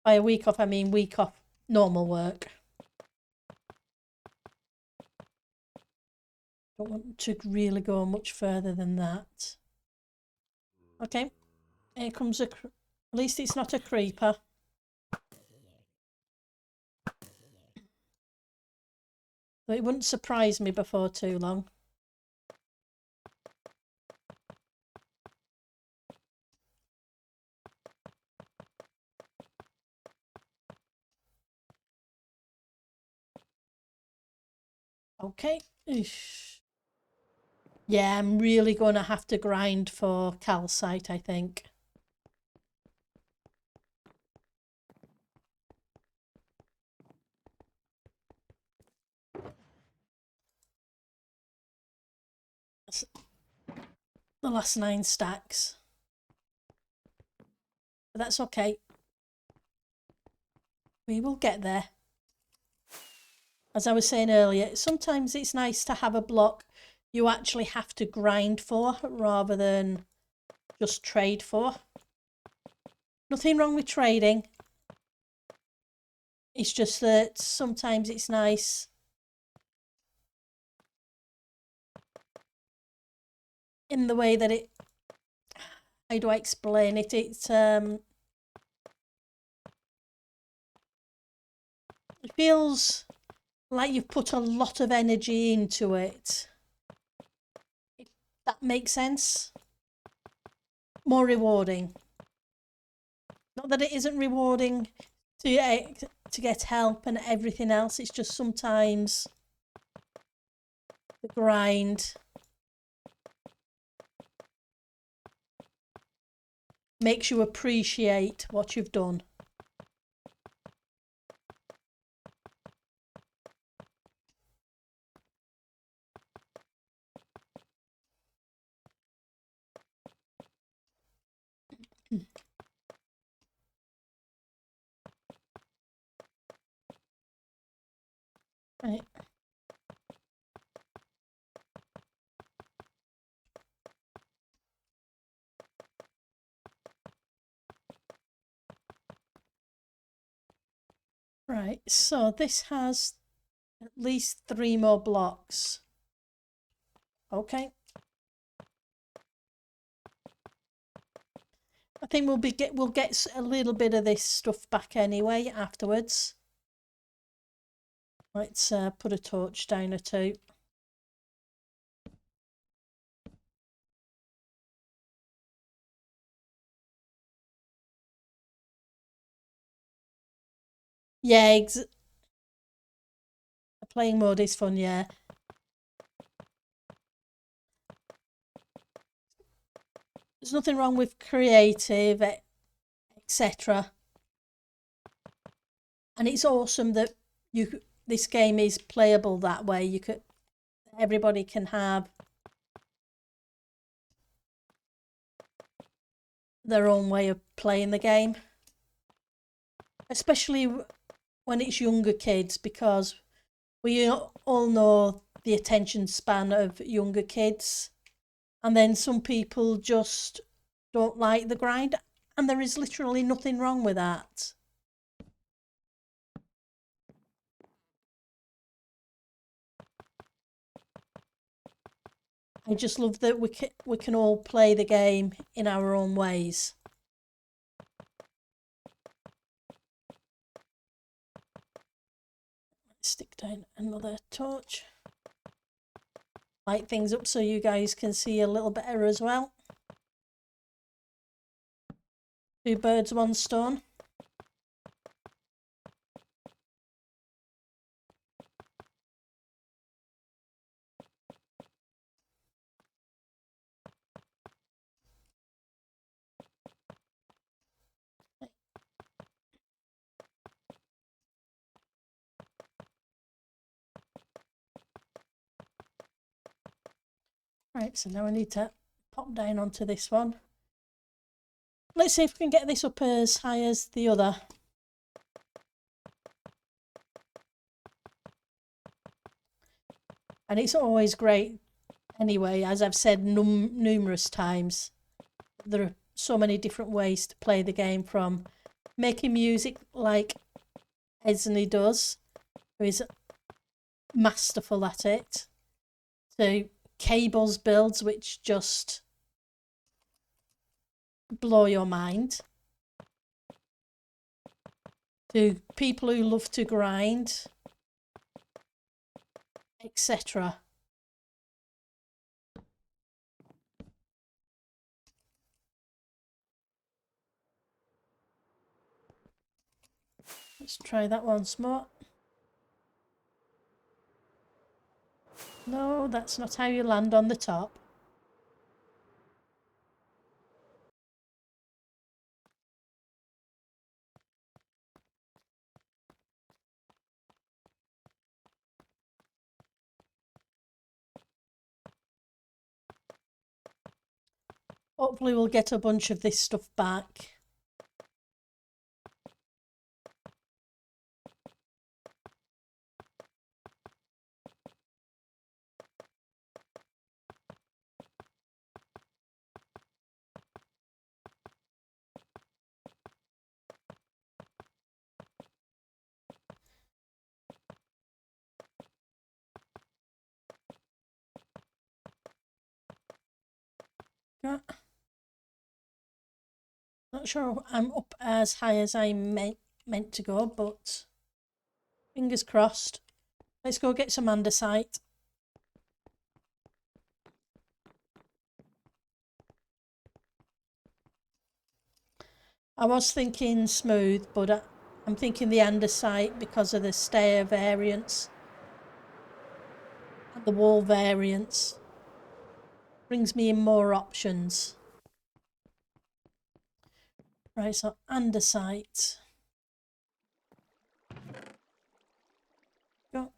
By a week off, I mean week off normal work. Don't want to really go much further than that. Okay, here comes at least it's not a creeper. But it wouldn't surprise me before too long. Okay. Yeah, I'm really going to have to grind for calcite, I think. That's the last 9 stacks. But that's okay. We will get there. As I was saying earlier, sometimes it's nice to have a block you actually have to grind for rather than just trade for. Nothing wrong with trading. It's just that sometimes it's nice in the way that it, how do I explain it? It feels like you've put a lot of energy into it. If that makes sense. More rewarding. Not that it isn't rewarding to get help and everything else. It's just sometimes the grind makes you appreciate what you've done. Right. Right, so this has at least 3 more blocks. Okay. I think we'll get a little bit of this stuff back anyway afterwards. Let's put a torch down or two. Yeah, playing mode is fun, yeah. There's nothing wrong with creative, etc. And it's awesome that this game is playable that way. Everybody can have their own way of playing the game, especially when it's younger kids, because we all know the attention span of younger kids, and then some people just don't like the grind, and there is literally nothing wrong with that. I just love that we can all play the game in our own ways. Let's stick down another torch. Light things up so you guys can see a little better as well. 2 birds, 1 stone. Right, so now I need to pop down onto this one. Let's see if we can get this up as high as the other. And it's always great anyway, as I've said numerous times. There are so many different ways to play the game, from making music like Esney does, who is masterful at it, to cables builds which just blow your mind, to people who love to grind, etc. Let's try that once more. No, that's not how you land on the top. Hopefully we'll get a bunch of this stuff back. Yeah. Not sure I'm up as high as I meant to go, but fingers crossed. Let's go get some andesite. I was thinking smooth, but I'm thinking the andesite because of the stair variants and the wall variants. Brings me in more options. Right, so andesite. Go.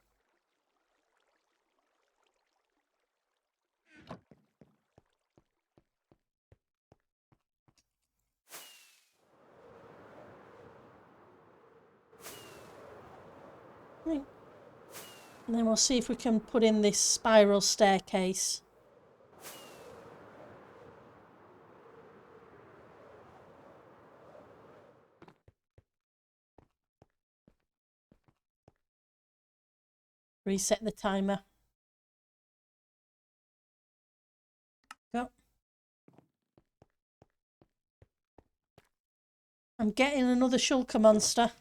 Right. And then we'll see if we can put in this spiral staircase. Reset the timer. Go. I'm getting another shulker monster.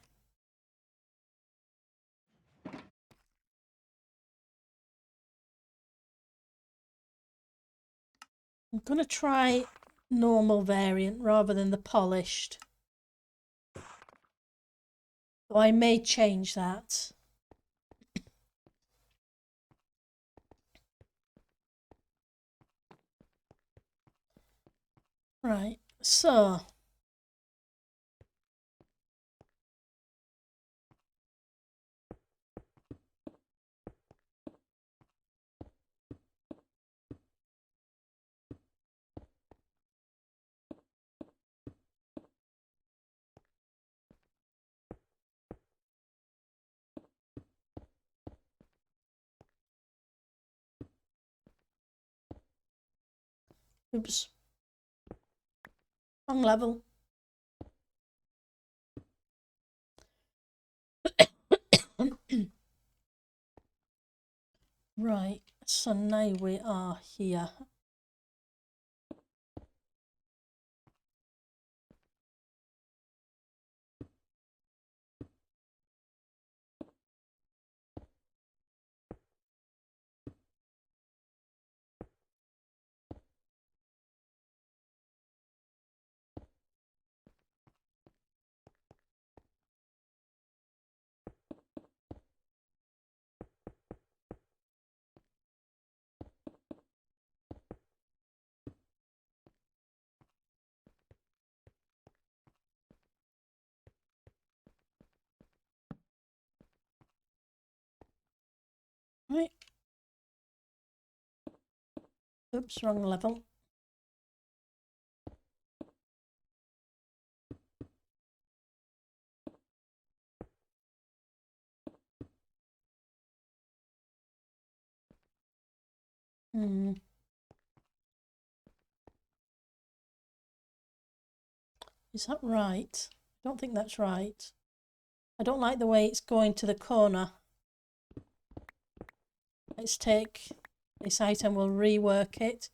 I'm going to try normal variant rather than the polished. Though I may change that. Right, so oops, wrong level. Right, so now we are here. Right. Oops, wrong level. Is that right? I don't think that's right. I don't like the way it's going to the corner. Let's take this item, we'll rework it.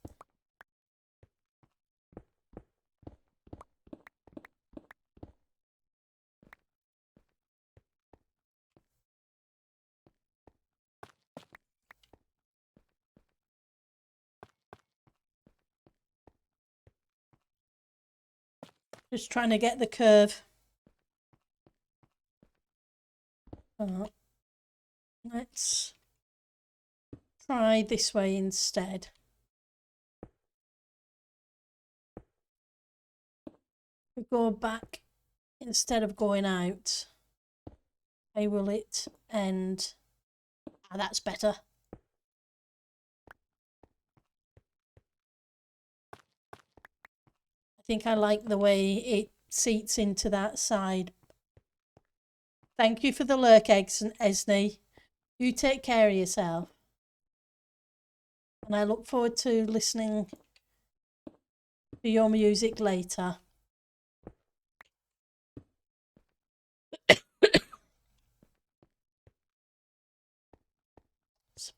Just trying to get the curve. Let's try this way instead. We go back instead of going out. How will it end? Ah, that's better. I think I like the way it seats into that side. Thank you for the lurk, Esney. You take care of yourself. And I look forward to listening to your music later. It's a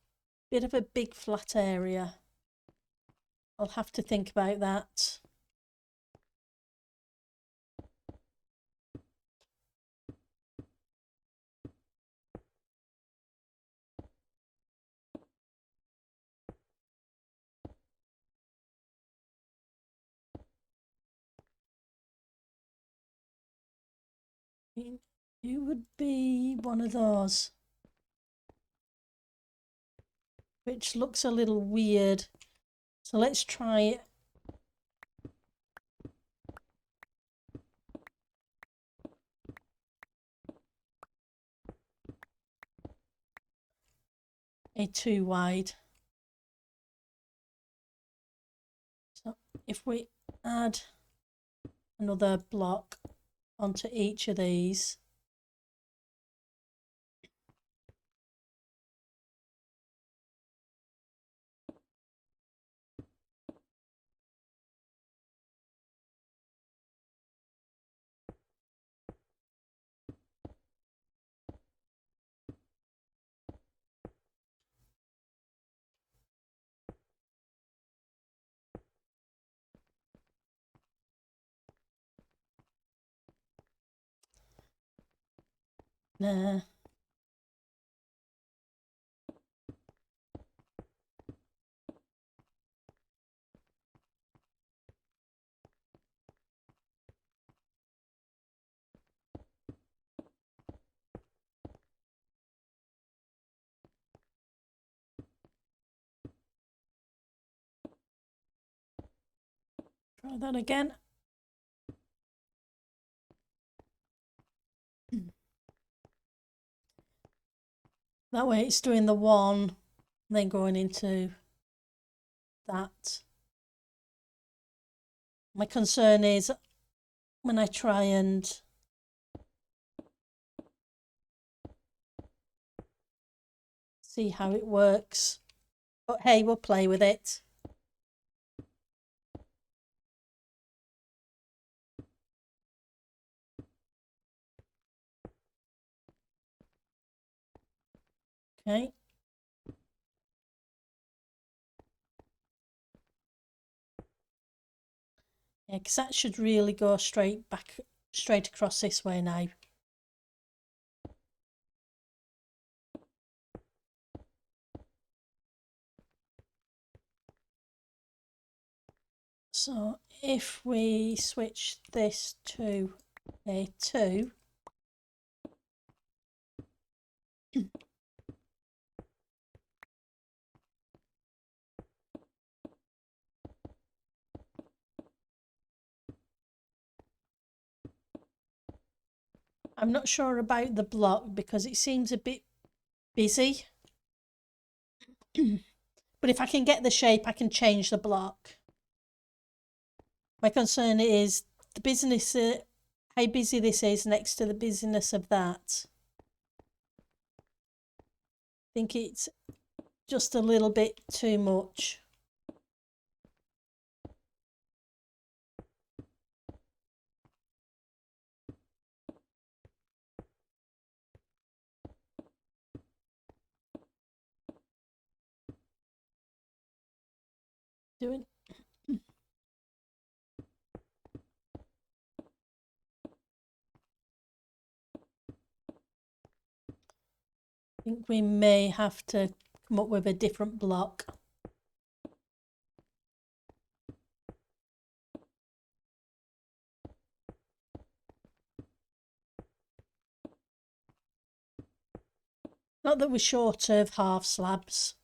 bit of a big flat area. I'll have to think about that. You would be one of those, which looks a little weird. So let's try a too wide. So if we add another block onto each of these, nah. Try that again. That way it's doing the one, then going into that. My concern is when I try and see how it works. But hey, we'll play with it. Okay. Yeah, because that should really go straight across this way now. So if we switch this to a 2, I'm not sure about the block because it seems a bit busy. But if I can get the shape, I can change the block. My concern is the business, how busy this is next to the busyness of that. I think it's just a little bit too much. Doing. I think we may have to come up with a different block. Not that we're short of half slabs.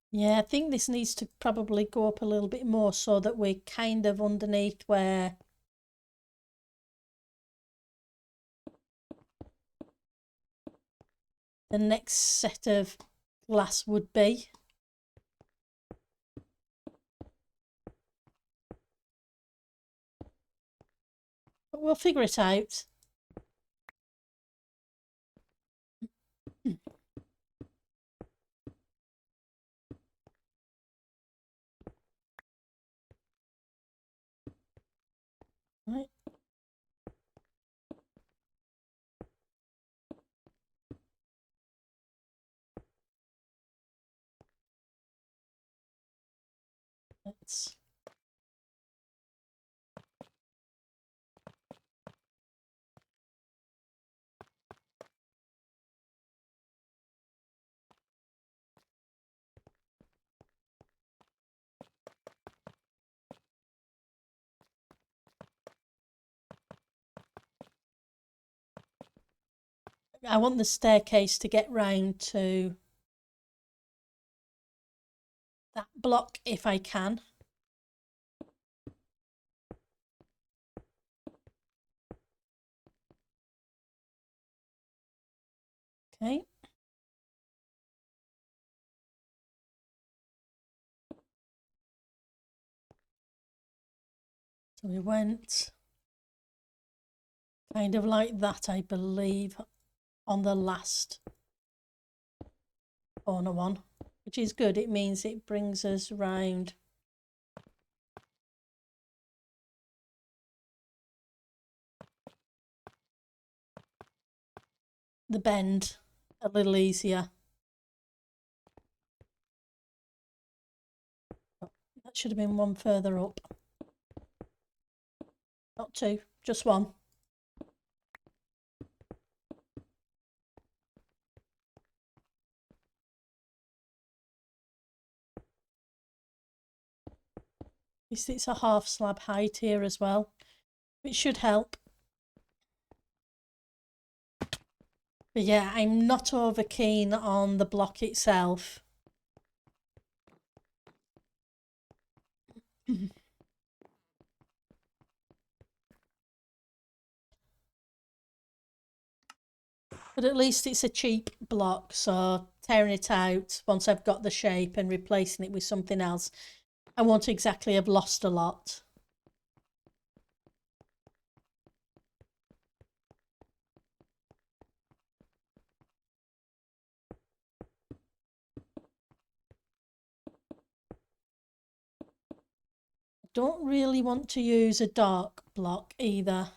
Yeah, I think this needs to probably go up a little bit more so that we're kind of underneath where the next set of glass would be. But we'll figure it out. Right. Let's I want the staircase to get round to that block if I can. Okay. So we went kind of like that, I believe, on the last corner one, which is good. It means it brings us round the bend a little easier. That should have been one further up. Not 2, just 1. least it's a half slab height here as well. It should help. But yeah, I'm not over keen on the block itself. But at least it's a cheap block, so tearing it out once I've got the shape and replacing it with something else, I won't exactly have lost a lot. Don't really want to use a dark block either.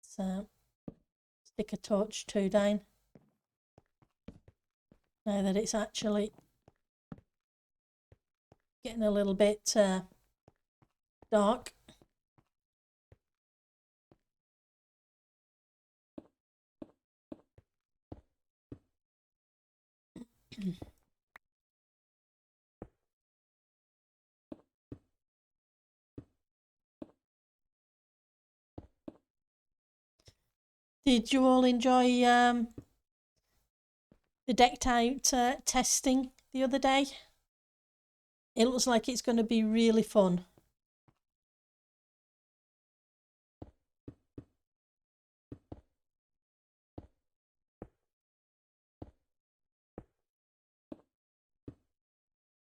So stick a torch 2 down. Now that it's actually getting a little bit dark. Did you all enjoy the decked out testing the other day? It looks like it's going to be really fun.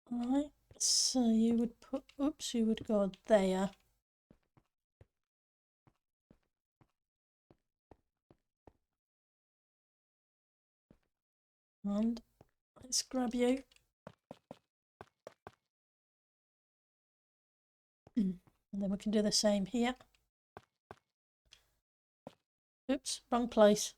Alright, so you would put, oops, you would go there. And let's grab you. And then we can do the same here. Oops, wrong place.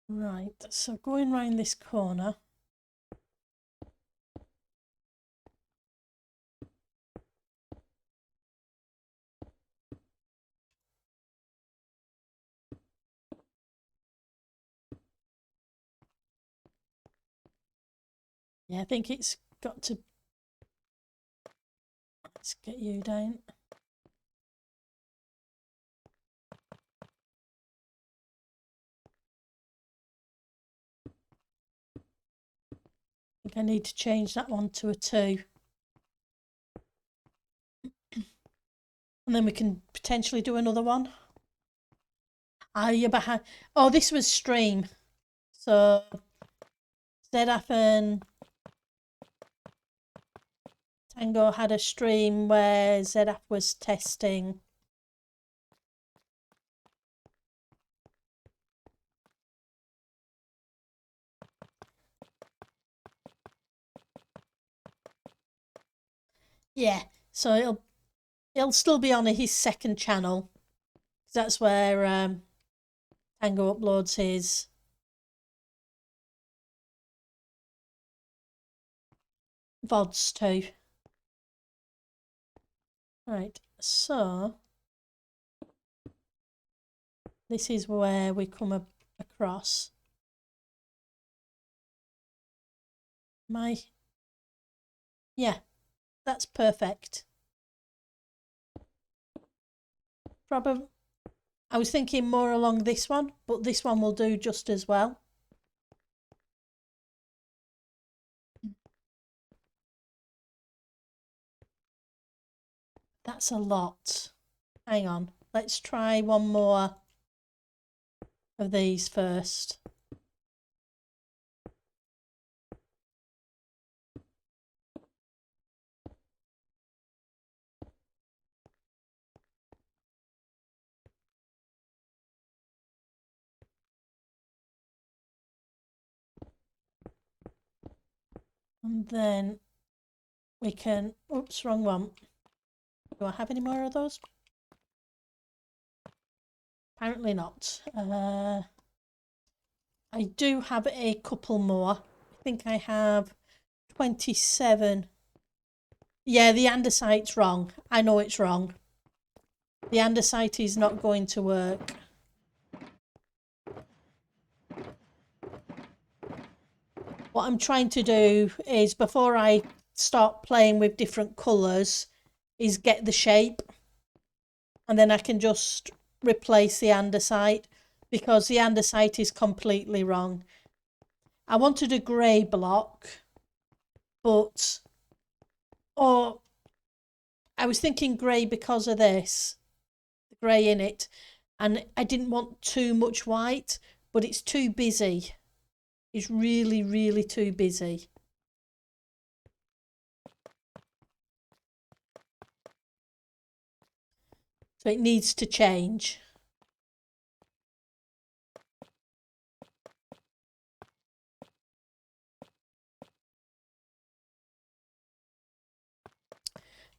Right, so going round this corner. Yeah, I think it's got to... Let's get you down. I think I need to change that one to a 2. And then we can potentially do another one. Ah, you're behind. Oh, this was stream. So ZF and Tango had a stream where ZF was testing. Yeah, so it'll still be on his second channel. That's where Tango uploads his VODs to. Right, so this is where we come across. Yeah, that's perfect. Probably, I was thinking more along this one, but this one will do just as well. That's a lot. Hang on, let's try one more of these first. And then we can, oops, wrong one. Do I have any more of those? Apparently not. I do have a couple more. I think I have 27. Yeah, the andesite's wrong. I know it's wrong. The andesite is not going to work. what I'm trying to do is, before I start playing with different colours, is get the shape, and then I can just replace the andesite, because the andesite is completely wrong. I wanted a grey block, but I was thinking grey because of this, the grey in it, and I didn't want too much white, but it's too busy. It's really, really too busy. So it needs to change.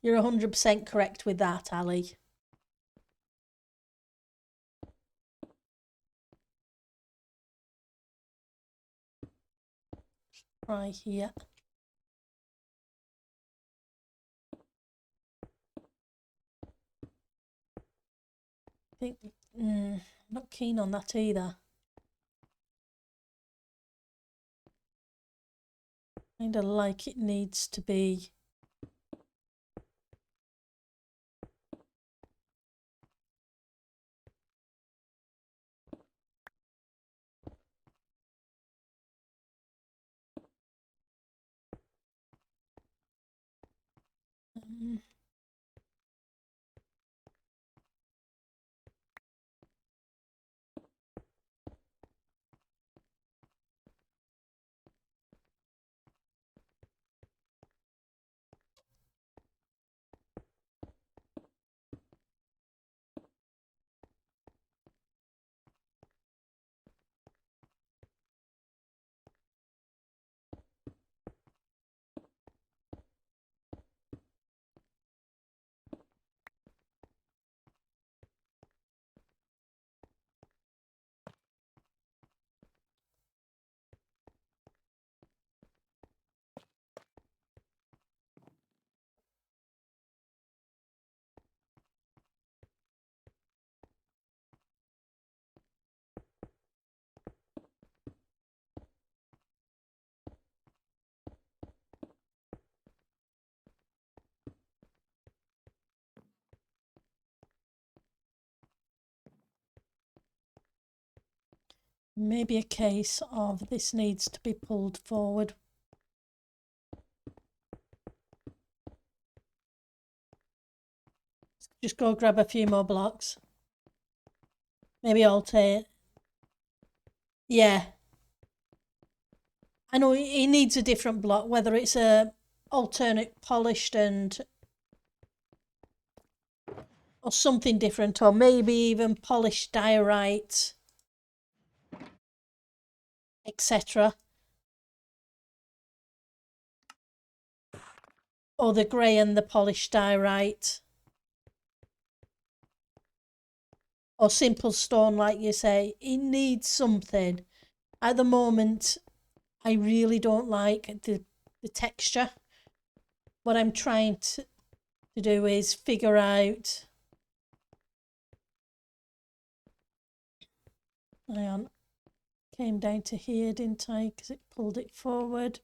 You're 100% correct with that, Ali. Right here. I think, I'm not keen on that either. Kind of like it needs to be. Maybe a case of this needs to be pulled forward. Just go grab a few more blocks. Maybe alter. Yeah. I know it needs a different block, whether it's a alternate polished or something different, or maybe even polished diorite, etc. Or the grey and the polished diorite. Or simple stone, like you say. It needs something. At the moment, I really don't like the texture. What I'm trying to do is figure out. Hang on. Came down to here, didn't I? Because it pulled it forward.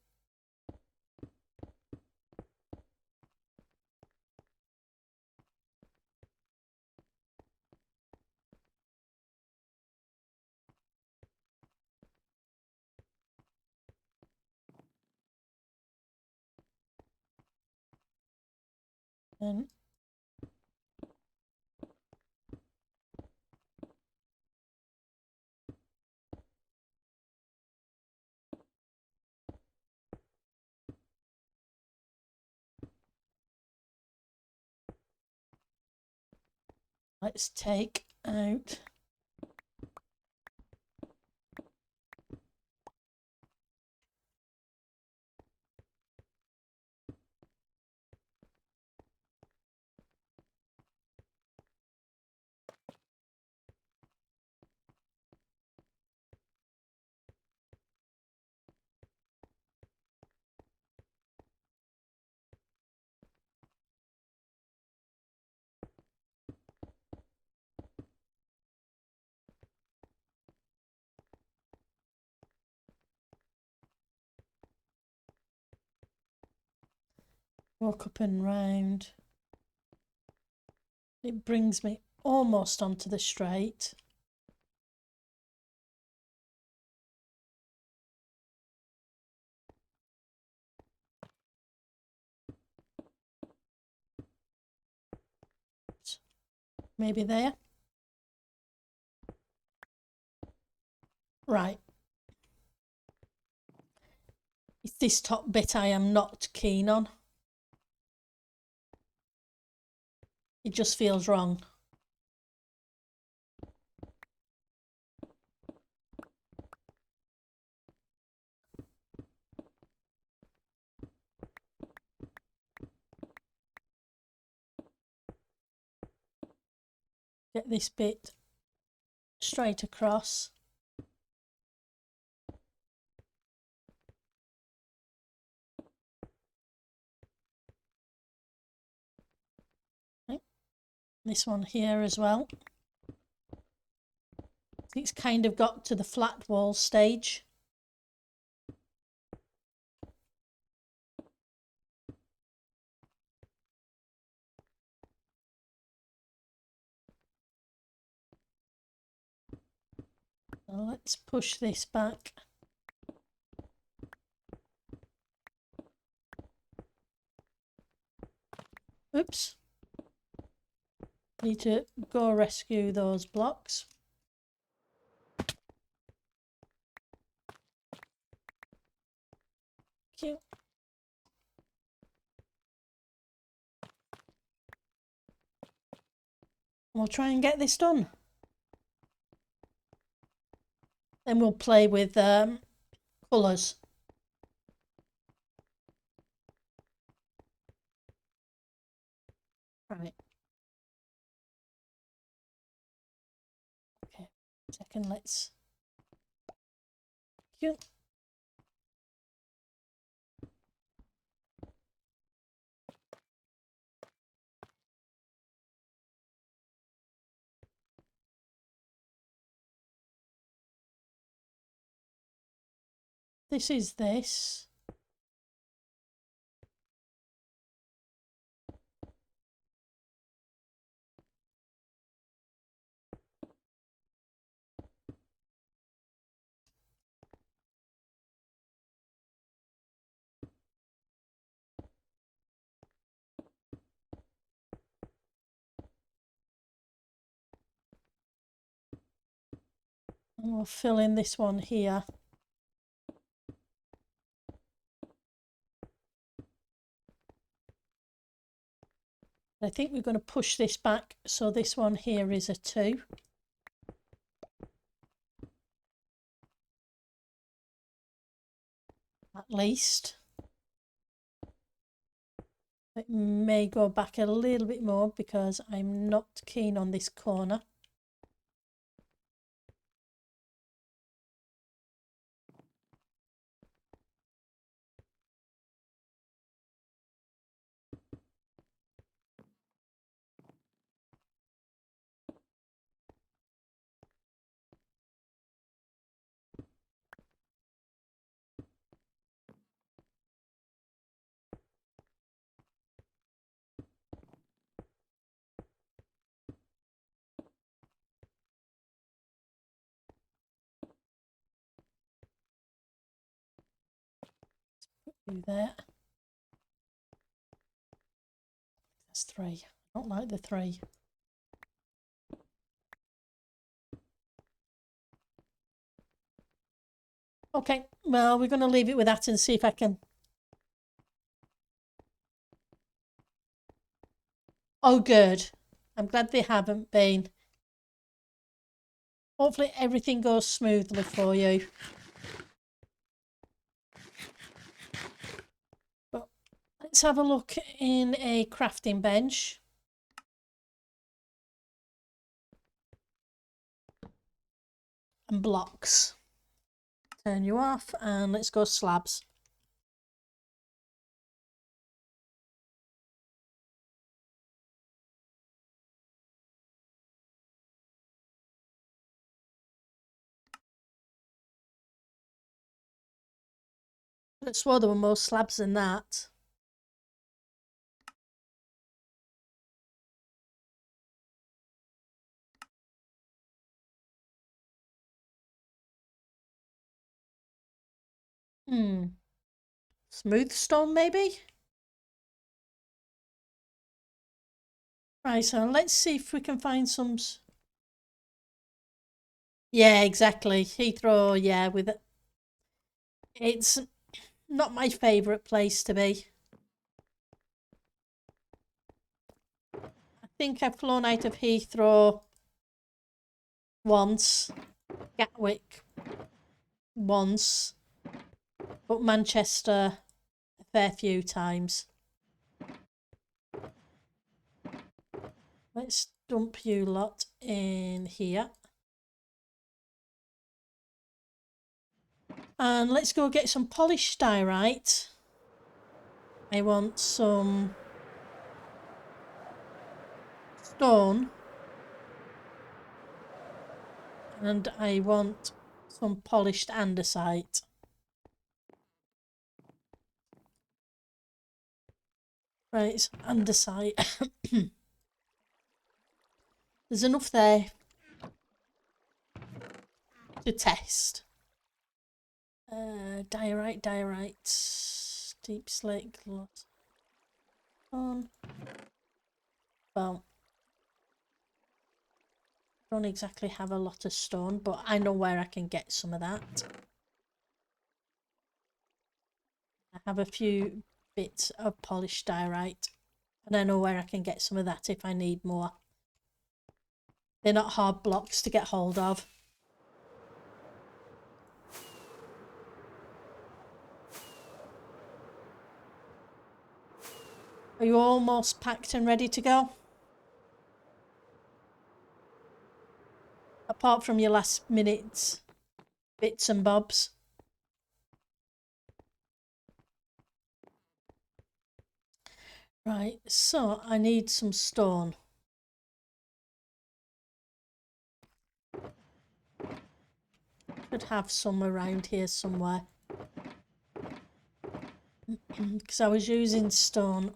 And let's take out. Walk up and round. It brings me almost onto the straight. Maybe there. Right. It's this top bit I am not keen on. It just feels wrong. Get this bit straight across. Okay. This one here as well. It's kind of got to the flat wall stage. So let's push this back. Oops. Need to go rescue those blocks. Cute. We'll try and get this done. Then we'll play with colours. Right. Okay. Second, let's. Cute. This is this. And we'll fill in this one here. I think we're going to push this back, so this one here is a 2. At least. It may go back a little bit more because I'm not keen on this corner. Do that. That's 3. I don't like the 3. Okay, well, we're going to leave it with that and see if I can. Oh, good. I'm glad they haven't been. Hopefully everything goes smoothly for you. But let's have a look in a crafting bench. And blocks. Turn you off and let's go slabs. I swore there were more slabs than that. Smooth stone, maybe? Right, so let's see if we can find some... Yeah, exactly. Heathrow, yeah, with it. It's not my favourite place to be. I think I've flown out of Heathrow once, Gatwick once, but Manchester a fair few times. Let's dump you lot in here. And let's go get some polished diorite. I want some stone. And I want some polished andesite. Right, it's andesite. There's enough there to test. Diorite, deep slate gloss. On. Well, don't exactly have a lot of stone, but I know where I can get some of that. I have a few bits of polished diorite, and I know where I can get some of that if I need more. They're not hard blocks to get hold of. Are you almost packed and ready to go? Apart from your last minute bits and bobs. Right, so I need some stone. Should have some around here somewhere. Because I was using stone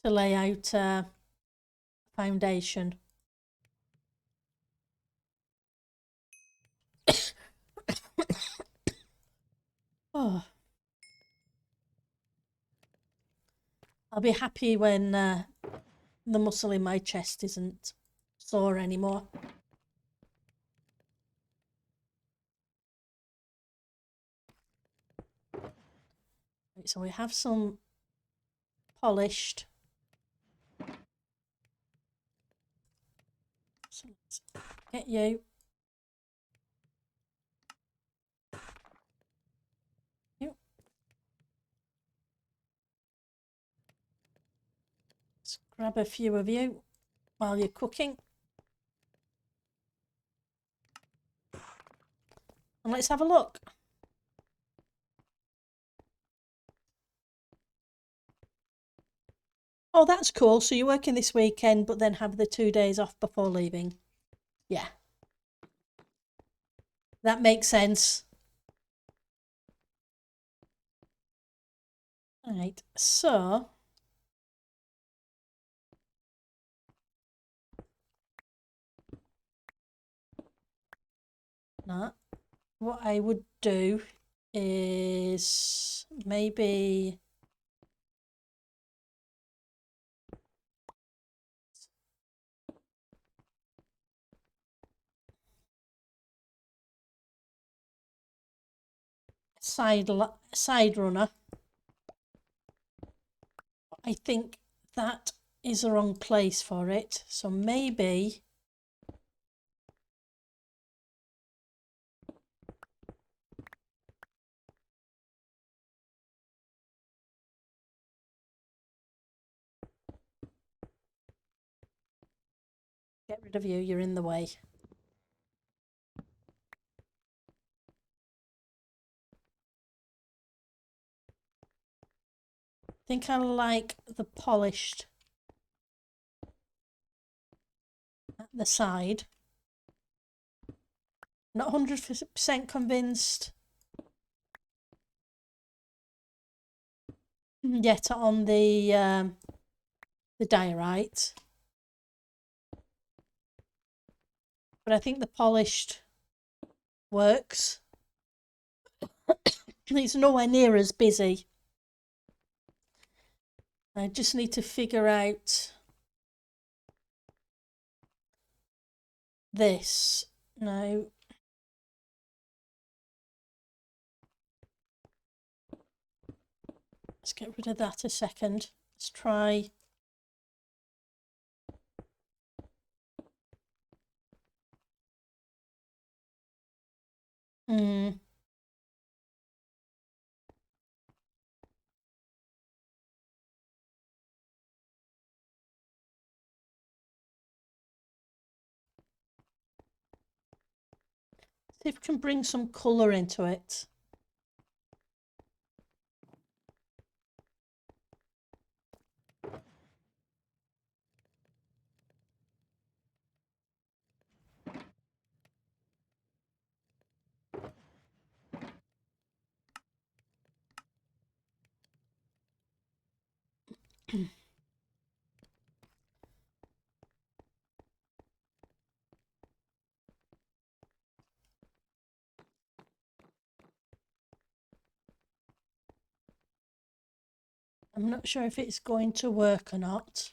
to lay out a foundation. Oh, I'll be happy when the muscle in my chest isn't sore anymore. Right, so we have some polished. So let's get you. Let's grab a few of you while you're cooking. And let's have a look. Oh, that's cool. So you're working this weekend, but then have the 2 days off before leaving. Yeah. That makes sense. All right, so now what I would do is maybe side runner. I think that is the wrong place for it, so maybe get rid of you, you're in the way. I think I like the polished at the side. Not 100% convinced yet on the diorite, but I think the polished works. It's nowhere near as busy. I just need to figure out this. No. Let's get rid of that a second. Let's try. See if we can bring some colour into it. I'm not sure if it's going to work or not.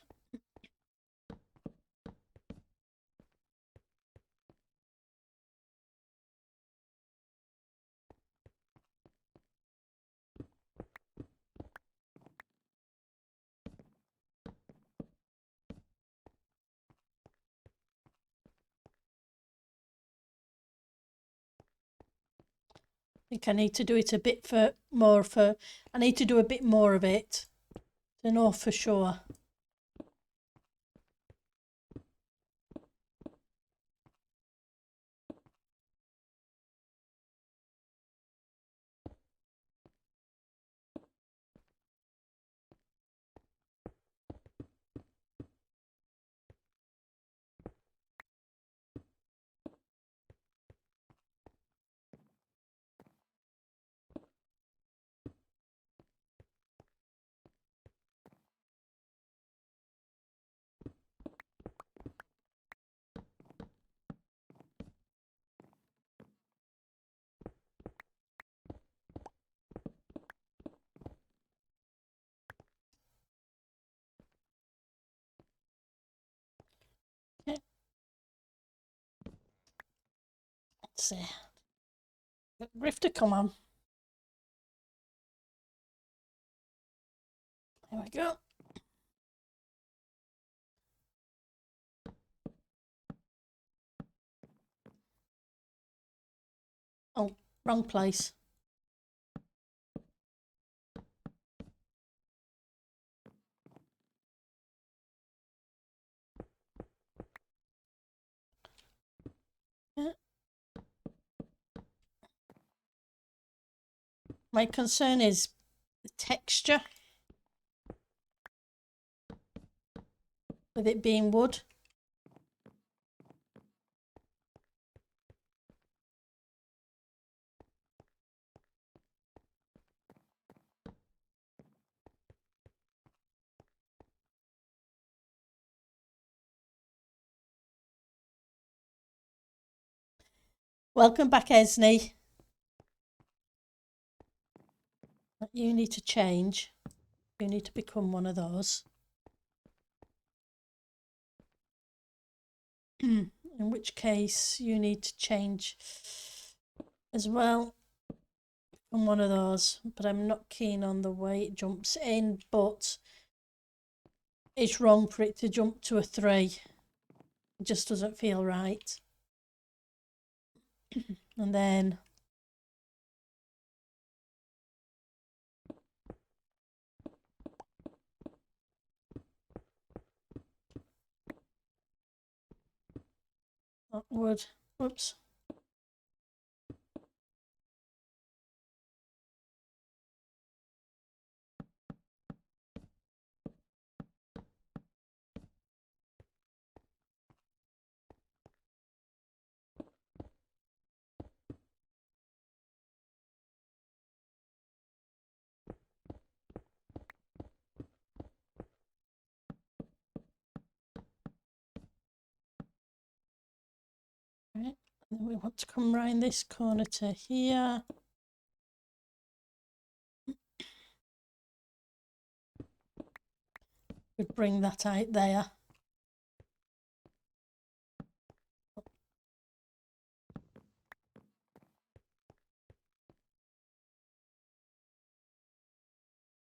I think I need to do it a bit more. I need to do a bit more of it to know for sure. Okay. Let's see. Grifter, come on. There we go. Oh, wrong place. Yeah. My concern is the texture with it being wood. Welcome back, Esney. You need to change. You need to become one of those. In which case you need to change as well from one of those. But I'm not keen on the way it jumps in, but it's wrong for it to jump to a 3. It just doesn't feel right. And then that would, whoops. Right. Then we want to come round this corner to here. We bring that out there.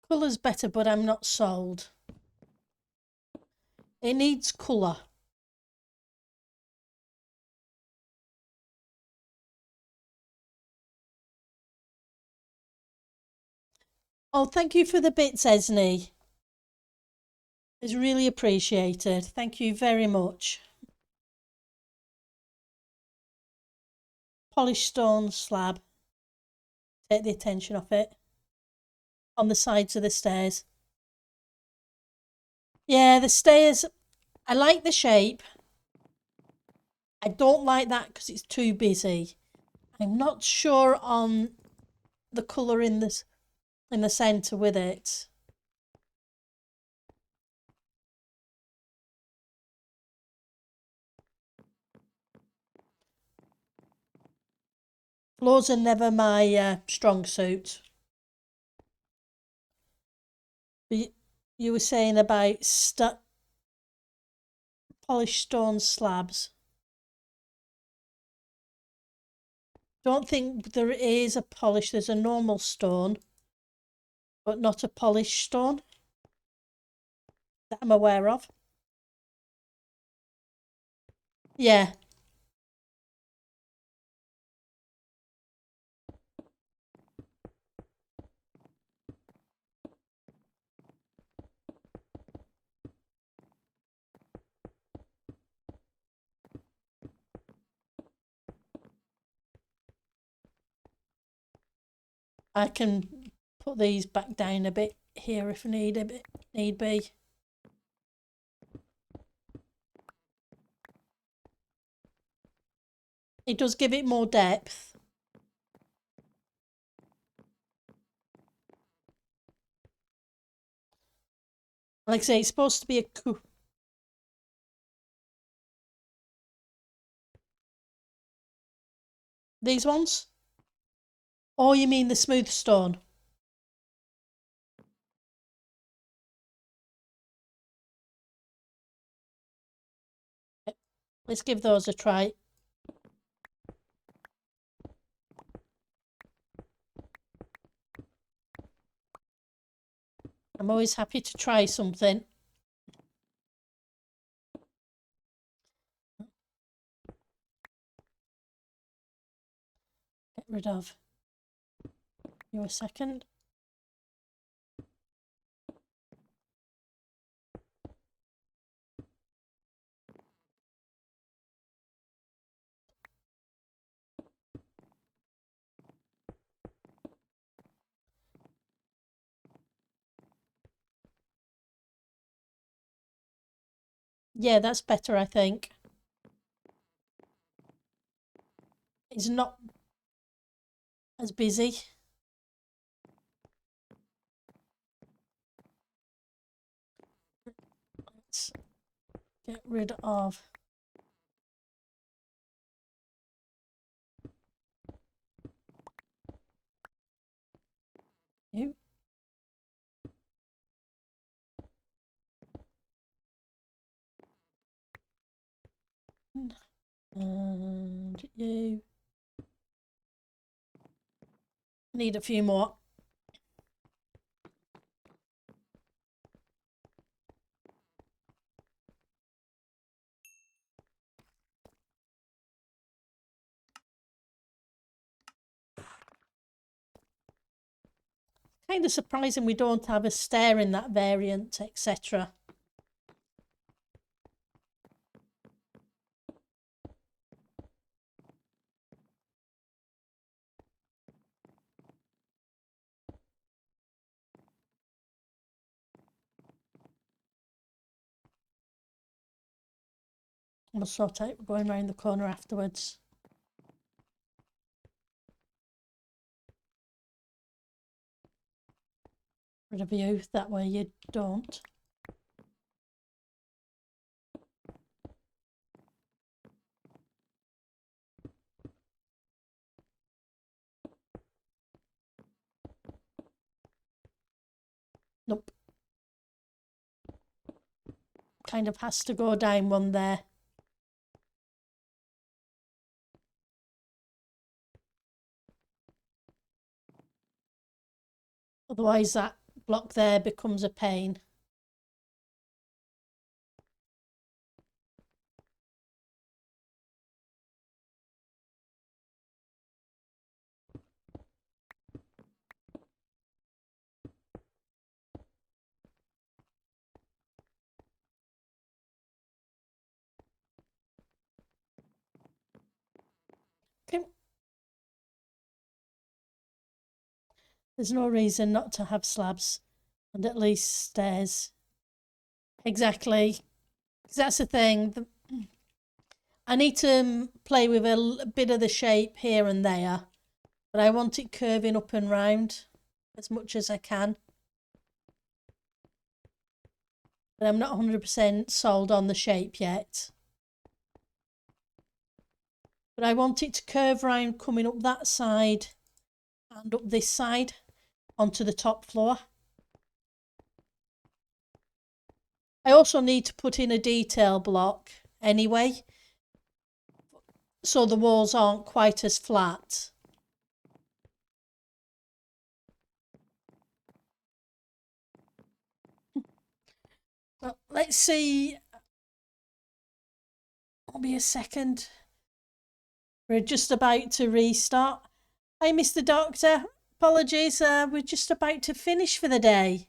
Colour's better, but I'm not sold. It needs colour. Oh, thank you for the bits, Esney. It's really appreciated. Thank you very much. Polished stone slab. Take the attention off it. On the sides of the stairs. Yeah, the stairs, I like the shape. I don't like that because it's too busy. I'm not sure on the colour in the centre with it. Floors are never my strong suit. But you were saying about polished stone slabs. Don't think there is a polish. There's a normal stone, but not a polished stone that I'm aware of. Yeah. I can put these back down a bit here if need be. It does give it more depth. Like I say, it's supposed to be a These ones? Oh, you mean the smooth stone? Let's give those a try. I'm always happy to try something. Get rid of you a second. Yeah, that's better, I think. It's not as busy. Let's get rid of you. And you. Need a few more. Kind of surprising we don't have a stair in that variant, etc. We'll sort out going around the corner afterwards. Rid of you, that way you don't. Nope. Kind of has to go down one there. Otherwise that block there becomes a pain. Okay. There's no reason not to have slabs and at least stairs. Exactly. That's the thing. I need to play with a bit of the shape here and there, but I want it curving up and round as much as I can. But I'm not 100% sold on the shape yet. But I want it to curve round coming up that side and up this side onto the top floor. I also need to put in a detail block anyway, so the walls aren't quite as flat. Well, let's see. It'll be a second. We're just about to restart. Hi, Mr. Doctor. Apologies, we're just about to finish for the day.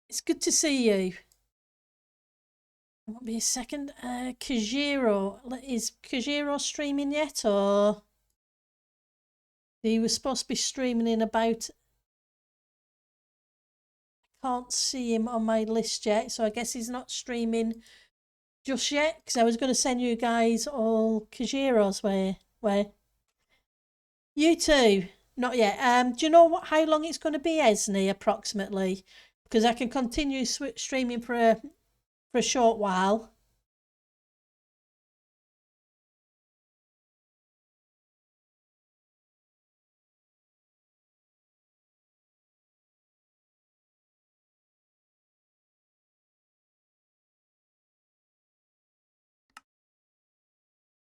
It's good to see you. Won't be a second. Kajiro. Is Kajiro streaming yet, or he was supposed to be streaming in about... I can't see him on my list yet, so I guess he's not streaming just yet, because I was going to send you guys all Kajiro's way. You too? Not yet. Do you know how long it's going to be, Esney, approximately? Because I can continue streaming for a short while.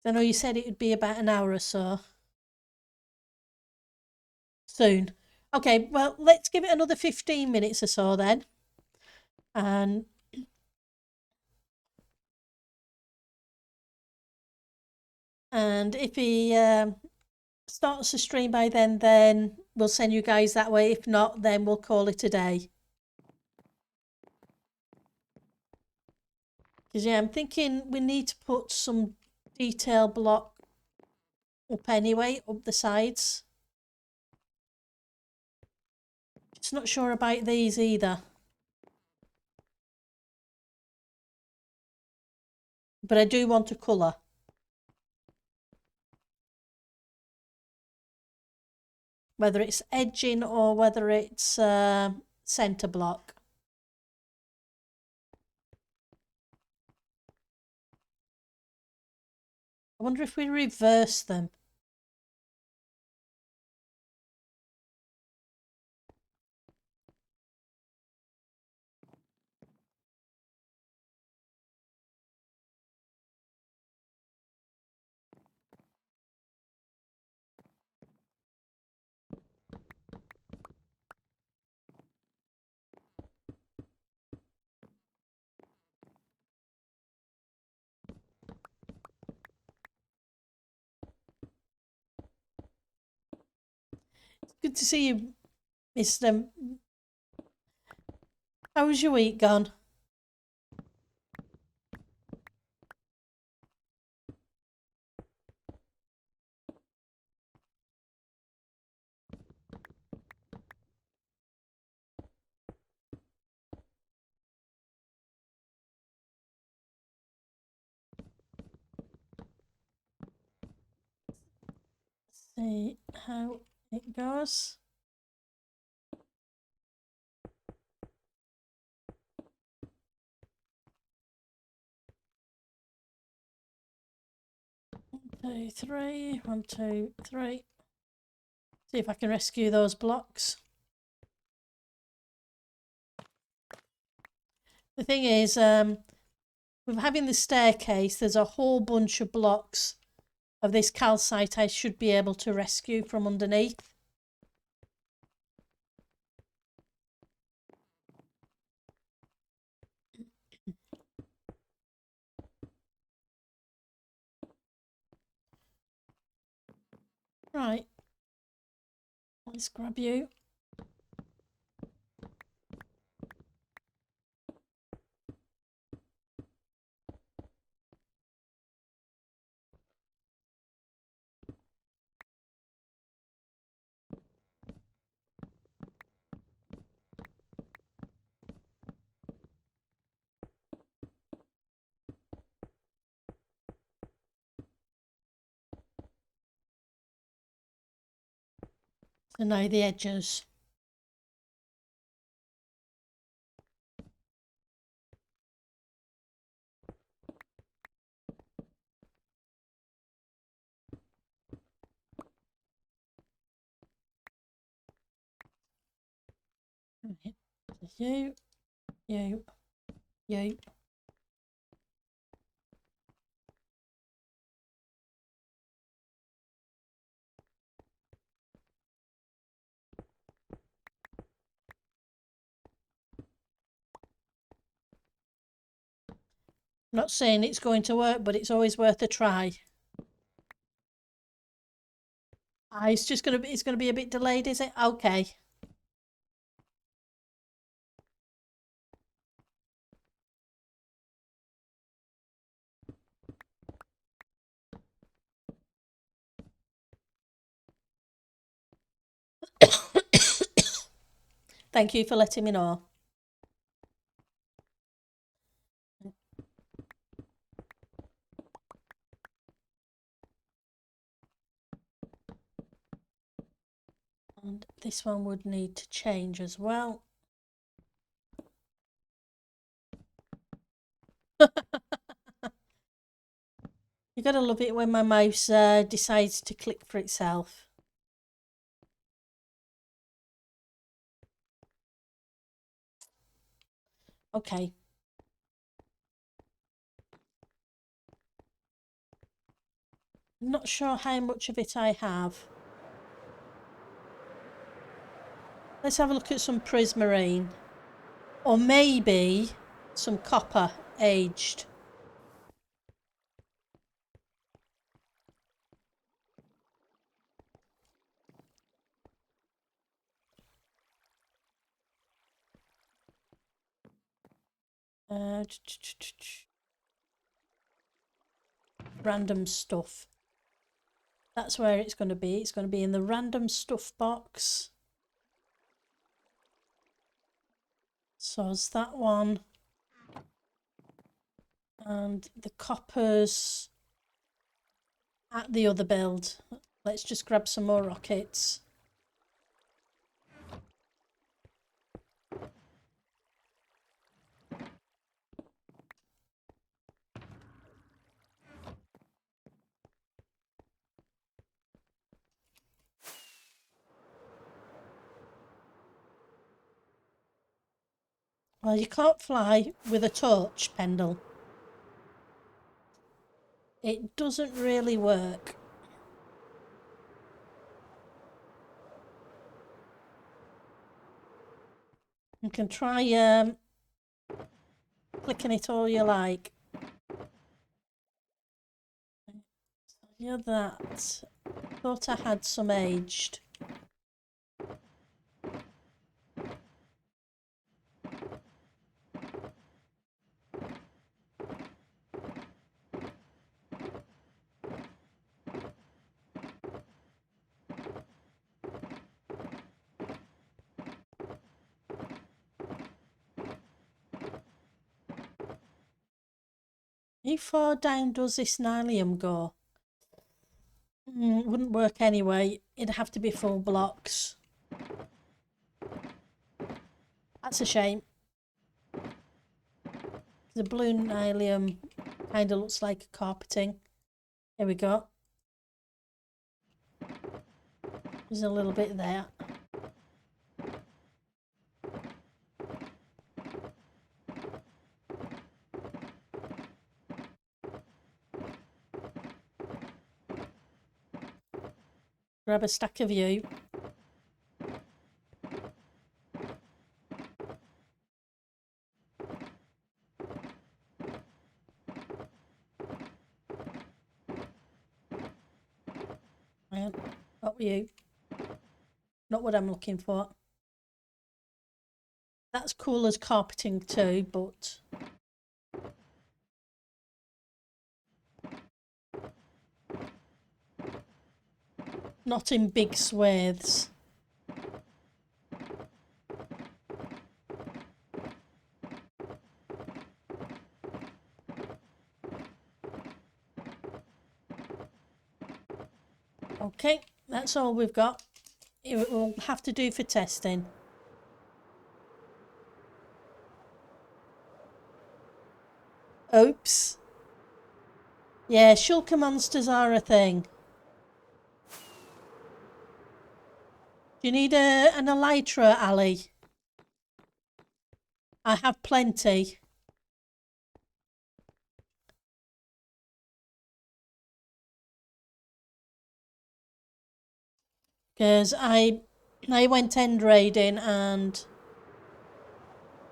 I know you said it would be about an hour or so. Soon. Okay, well, let's give it another 15 minutes or so then. And if he starts the stream by then we'll send you guys that way. If not, then we'll call it a day. Because, yeah, I'm thinking we need to put some detail block up anyway, up the sides. Just not sure about these either. But I do want a colour. Whether it's edging or whether it's centre block. I wonder if we reverse them. Good to see you, Mr. How was your week gone? See how it goes. One, two, three. 1, 2, 3. See if I can rescue those blocks. The thing is, with having the staircase, there's a whole bunch of blocks of this calcite I should be able to rescue from underneath. Right, let's grab you. So now the edges. You, you, you. I'm not saying it's going to work, but it's always worth a try. It's just it's gonna be a bit delayed, is it? Okay. Thank you for letting me know. And this one would need to change as well. You gotta love it when my mouse decides to click for itself. Okay. I'm not sure how much of it I have. Let's have a look at some prismarine. Or maybe some copper aged. Random stuff. That's where it's going to be. It's going to be in the random stuff box. So it's that one. And the coppers at the other build. Let's just grab some more rockets. Well, you can't fly with a torch, Pendle. It doesn't really work. You can try clicking it all you like. Yeah, that. Thought I had some aged. How far down does this nylium go? Wouldn't work anyway. It'd have to be full blocks. That's a shame. The blue nylium kind of looks like carpeting. Here we go. There's a little bit there. Grab a stack of you. Hang on. Not you. Not what I'm looking for. That's cool as carpeting too, but not in big swathes. Okay, that's all we've got. It will have to do for testing. Oops. Yeah, shulker monsters are a thing. Do you need an elytra, Ali? I have plenty. Because I went end raiding and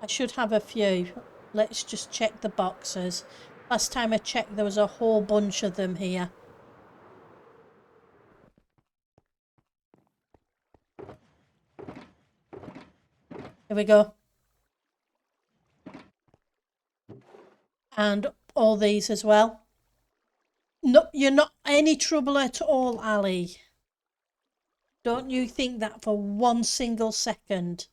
I should have a few. Let's just check the boxes. Last time I checked there was a whole bunch of them here. Here we go. And all these as well. No, you're not any trouble at all, Ali. Don't you think that for one single second.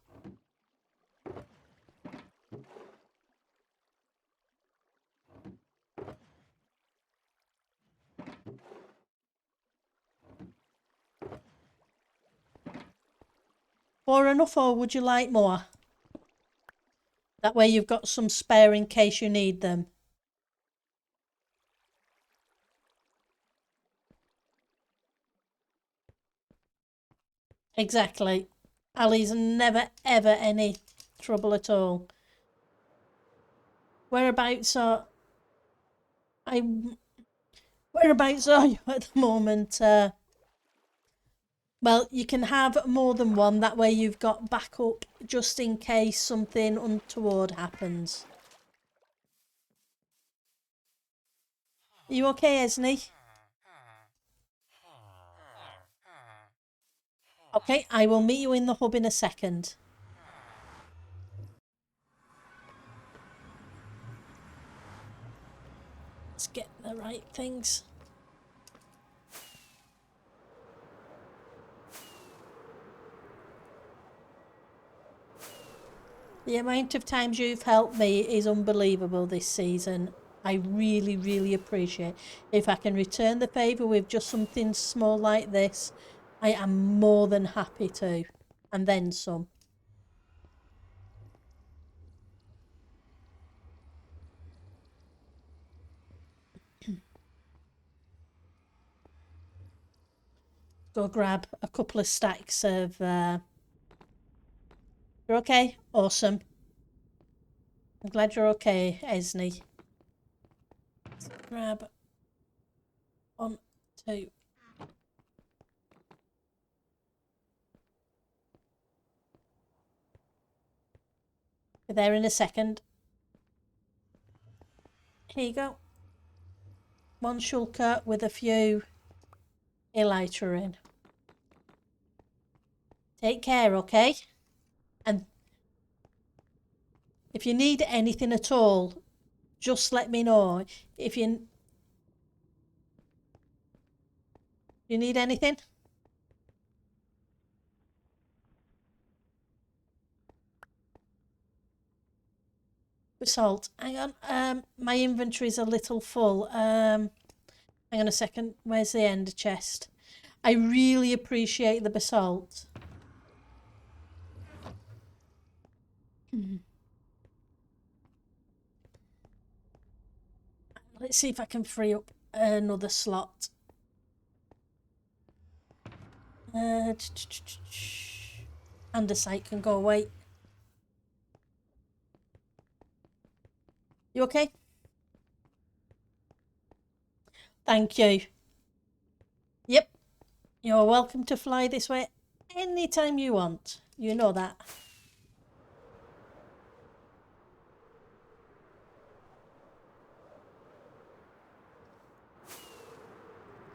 Four enough, or would you like more? That way you've got some spare in case you need them. Exactly. Ali's never ever any trouble at all. Whereabouts are whereabouts are you at the moment? Well, you can have more than one. That way you've got backup just in case something untoward happens. Are you okay, Esney? Okay, I will meet you in the hub in a second. Let's get the right things. The amount of times you've helped me is unbelievable this season. I really, really appreciate it. If I can return the favour with just something small like this, I am more than happy to. And then some. Go grab a couple of stacks of... You're okay? Awesome. I'm glad you're okay, Esney. Let's grab 1, 2. Be there in a second. Here you go. 1 shulker with a few elytra in. Take care, okay? And if you need anything at all, just let me know. If you need anything? Basalt. Hang on. My inventory's a little full. Hang on a second. Where's the ender chest? I really appreciate the basalt. Let's see if I can free up another slot. Andesite can go away. You okay? Thank you. Yep. You're welcome to fly this way anytime you want. You know that.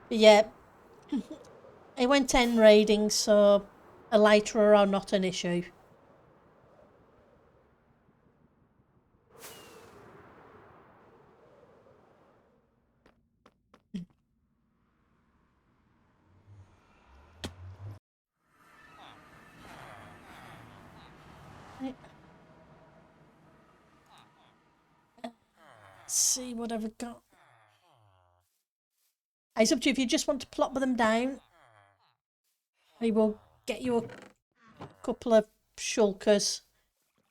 But yeah, I went 10 raiding, so elytra are not an issue. Right. Let's see what I've got. It's up to you. If you just want to plop them down, I will get you a couple of shulkers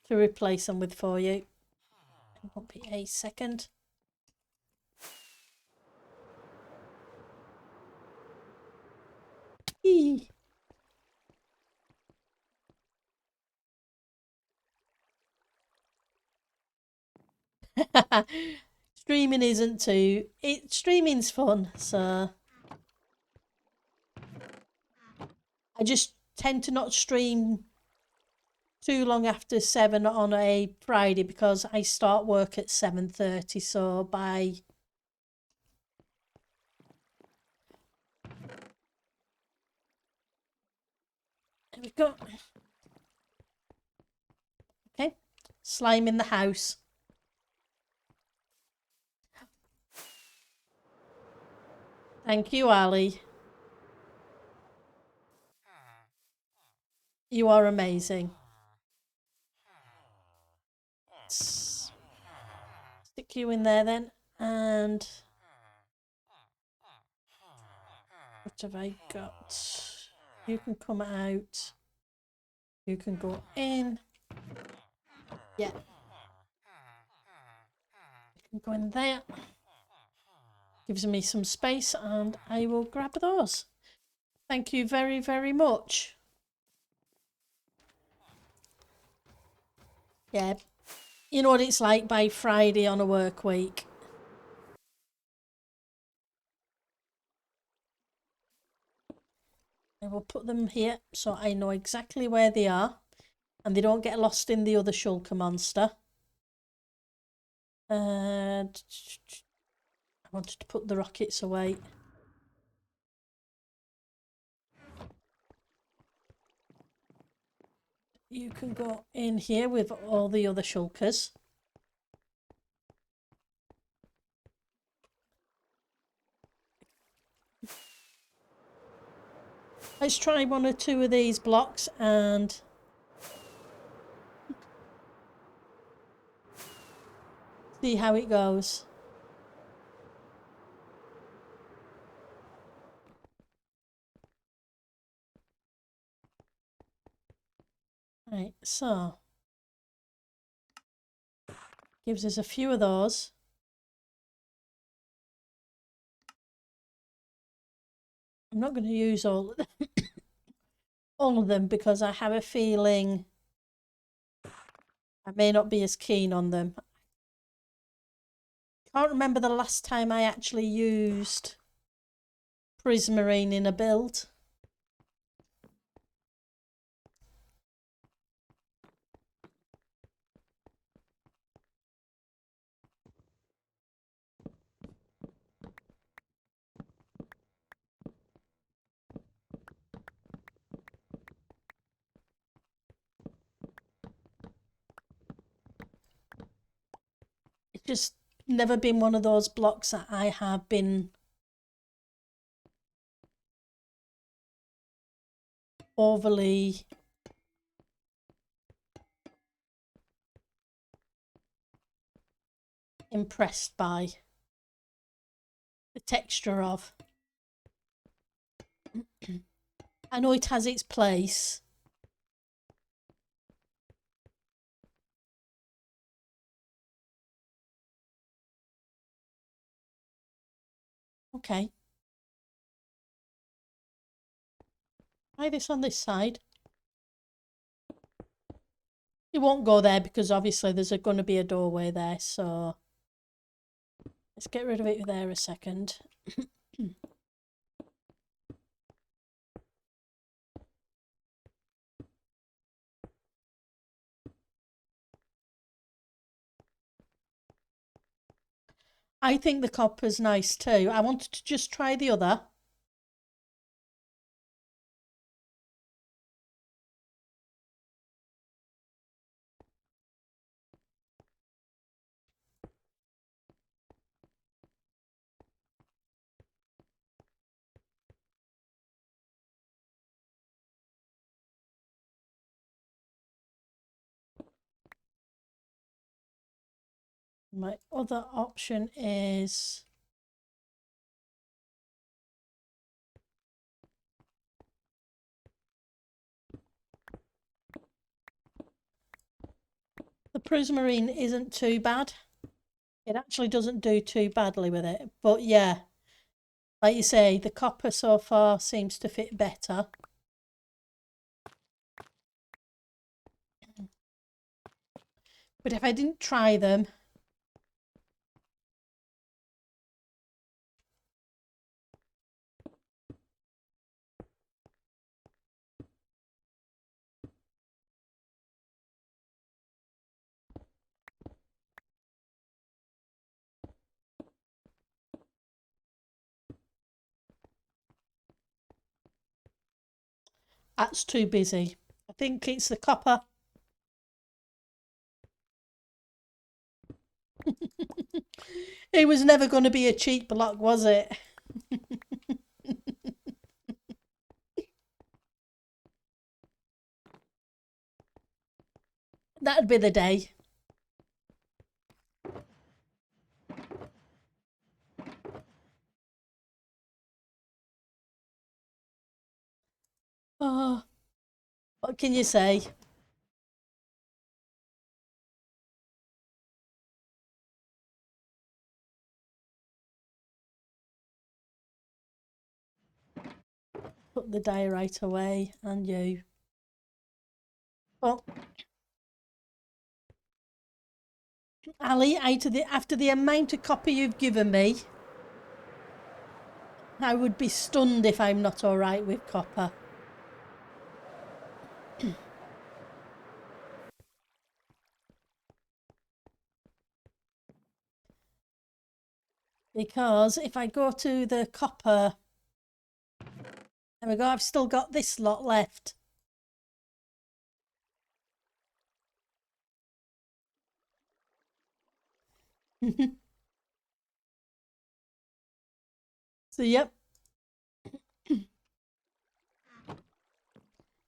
to replace them with for you. It won't be a second. Eee. Streaming isn't too. Streaming's fun, so I just tend to not stream too long after 7 on a Friday because I start work at 7:30. So by there we go. Okay, slime in the house. Thank you, Ali. You are amazing. Stick you in there then. And what have I got? You can come out. You can go in. Yeah. You can go in there. Gives me some space and I will grab those. Thank you very, very much. Yeah. You know what it's like by Friday on a work week. I will put them here so I know exactly where they are and they don't get lost in the other shulker monster. And I wanted to put the rockets away. You can go in here with all the other shulkers. Let's try 1 or 2 of these blocks and see how it goes. Right, so gives us a few of those. I'm not going to use all of them because I have a feeling I may not be as keen on them. Can't remember the last time I actually used prismarine in a build. It's just never been one of those blocks that I have been overly impressed by the texture of. I know it has its place. Okay. Try this on this side. It won't go there because obviously there's going to be a doorway there, so let's get rid of it there a second. I think the copper's nice too. I wanted to just try the other. My other option is the prismarine isn't too bad. It actually doesn't do too badly with it. But yeah, like you say, the copper so far seems to fit better. But if I didn't try them, that's too busy. I think it's the copper. It was never going to be a cheap block, was it? That'd be the day. Oh, what can you say? Put the diorite away, and you. Well, Ali, after the amount of copper you've given me, I would be stunned if I'm not all right with copper. Because if I go to the copper, there we go, I've still got this lot left. So, yep,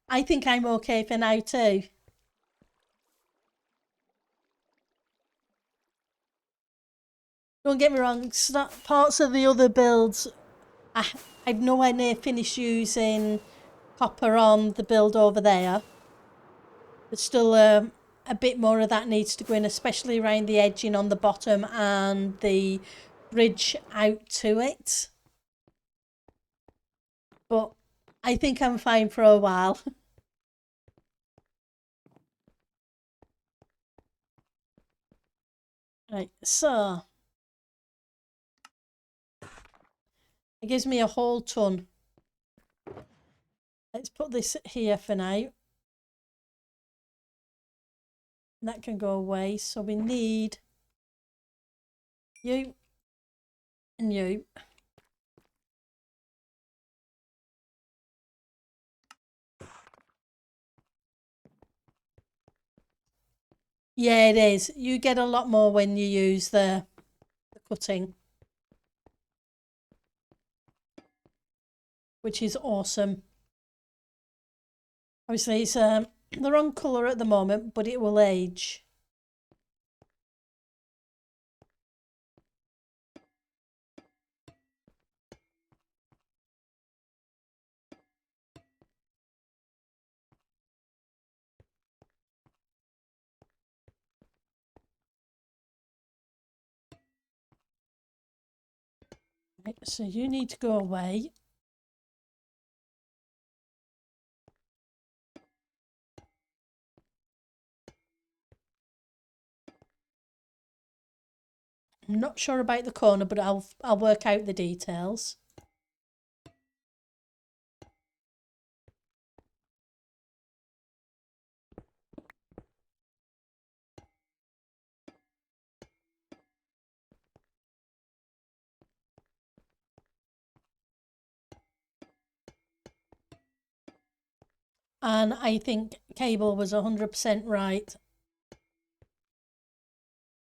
I think I'm okay for now too. Don't get me wrong, parts of the other builds, I've nowhere near finished using copper on the build over there. There's still a bit more of that needs to go in, especially around the edging on the bottom and the bridge out to it. But I think I'm fine for a while. Right, so it gives me a whole ton. Let's put this here for now. That can go away. So we need you and you. Yeah, it is. You get a lot more when you use the cutting, which is awesome. Obviously, it's the wrong colour at the moment, but it will age. Right, so you need to go away. I'm not sure about the corner, but I'll work out the details. And I think Cable was 100% right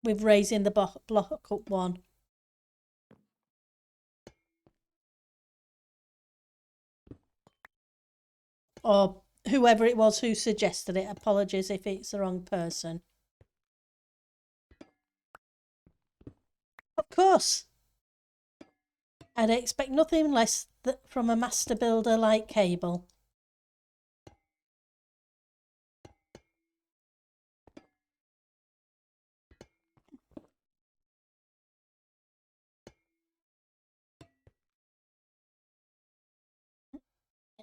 with raising the block up one. Or whoever it was who suggested it. Apologies if it's the wrong person. Of course. I'd expect nothing less from a master builder like Cable.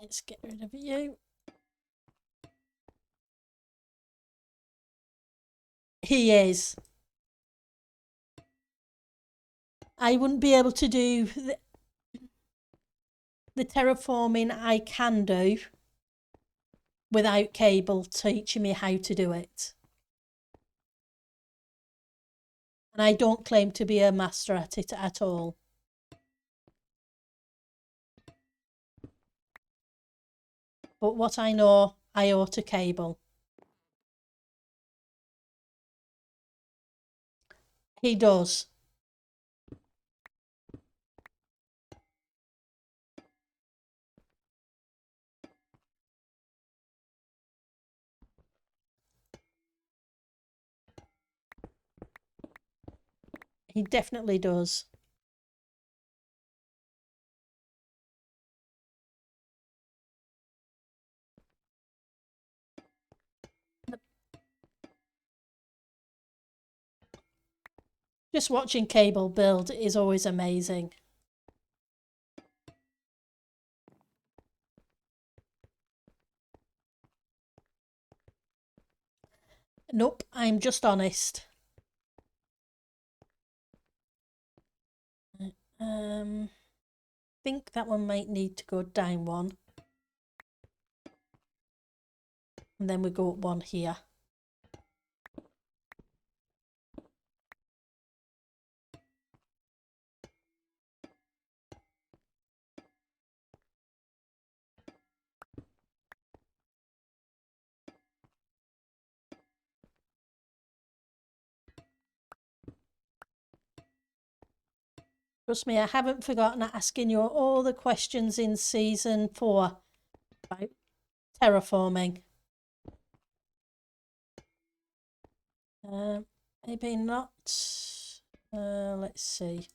Let's get rid of you. He is. I wouldn't be able to do the terraforming I can do without Cable teaching me how to do it. And I don't claim to be a master at it at all. But what I know, I owe to Cable. He does. He definitely does. Just watching Cable build is always amazing. Nope, I'm just honest. Think that one might need to go down one. And then we go up one here. Trust me, I haven't forgotten asking you all the questions in season 4 about terraforming. Maybe not. Let's see.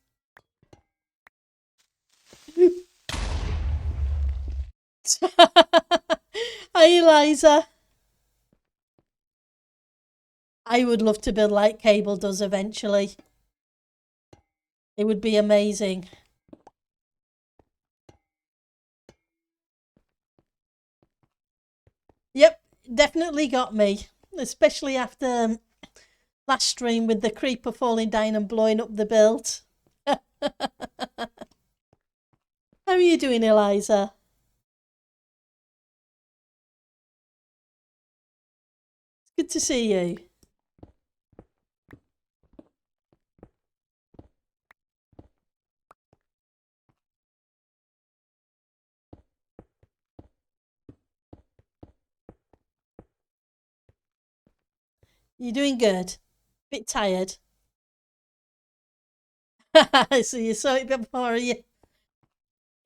Hi, Eliza. I would love to build like Cable does eventually. It would be amazing. Yep, definitely got me. Especially after last stream with the creeper falling down and blowing up the build. How are you doing, Eliza? It's good to see you. You're doing good. Bit tired. So you saw it before you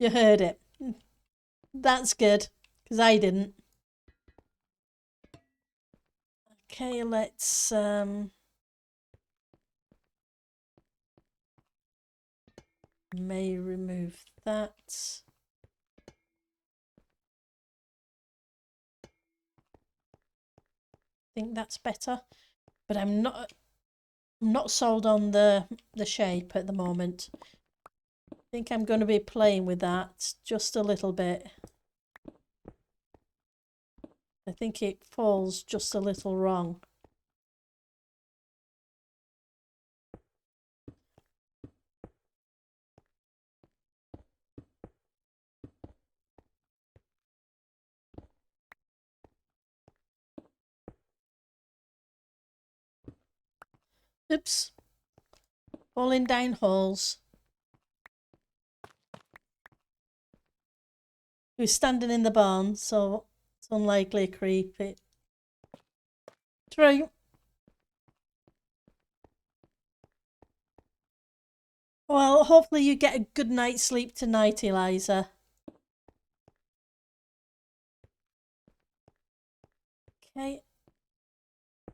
heard it. That's good, because I didn't. Okay, let's may remove that. I think that's better, but I'm not sold on the shape at the moment. I think I'm going to be playing with that just a little bit. I think it falls just a little wrong. Oops. Falling down holes. He was standing in the barn, so It's unlikely to creep it. True. Well, hopefully you get a good night's sleep tonight, Eliza. Okay.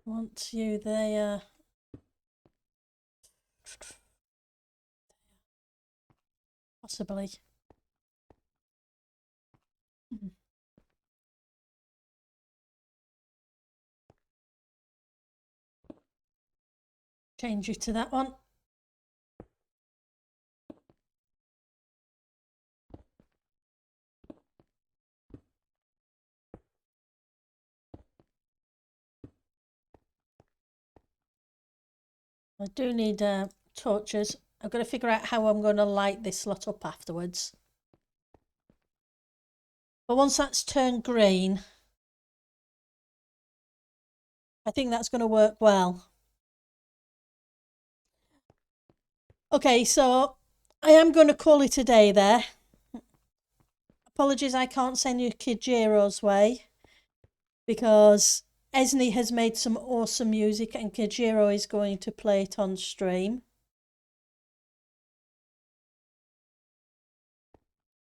Want you there. Possibly. Change you to that one. I do need torches. I've got to figure out how I'm going to light this lot up afterwards. But once that's turned green, I think that's going to work well. Okay, so I am going to call it a day there. Apologies, I can't send you Kijiro's way because Esney has made some awesome music and Kijiro is going to play it on stream.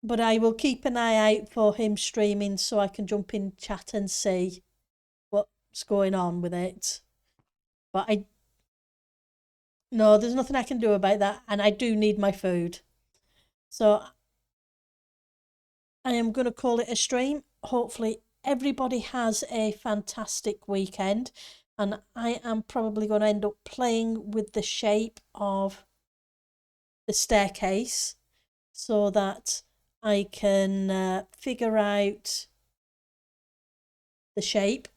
But I will keep an eye out for him streaming so I can jump in chat and see what's going on with it. But no, there's nothing I can do about that, and I do need my food. So I am going to call it a stream. Hopefully everybody has a fantastic weekend, and I am probably going to end up playing with the shape of the staircase so that I can figure out the shape,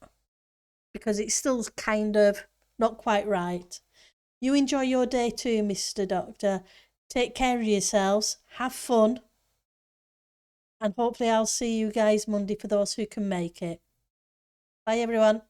because it's still kind of not quite right. You enjoy your day too, Mr. Doctor. Take care of yourselves. Have fun. And hopefully I'll see you guys Monday for those who can make it. Bye, everyone.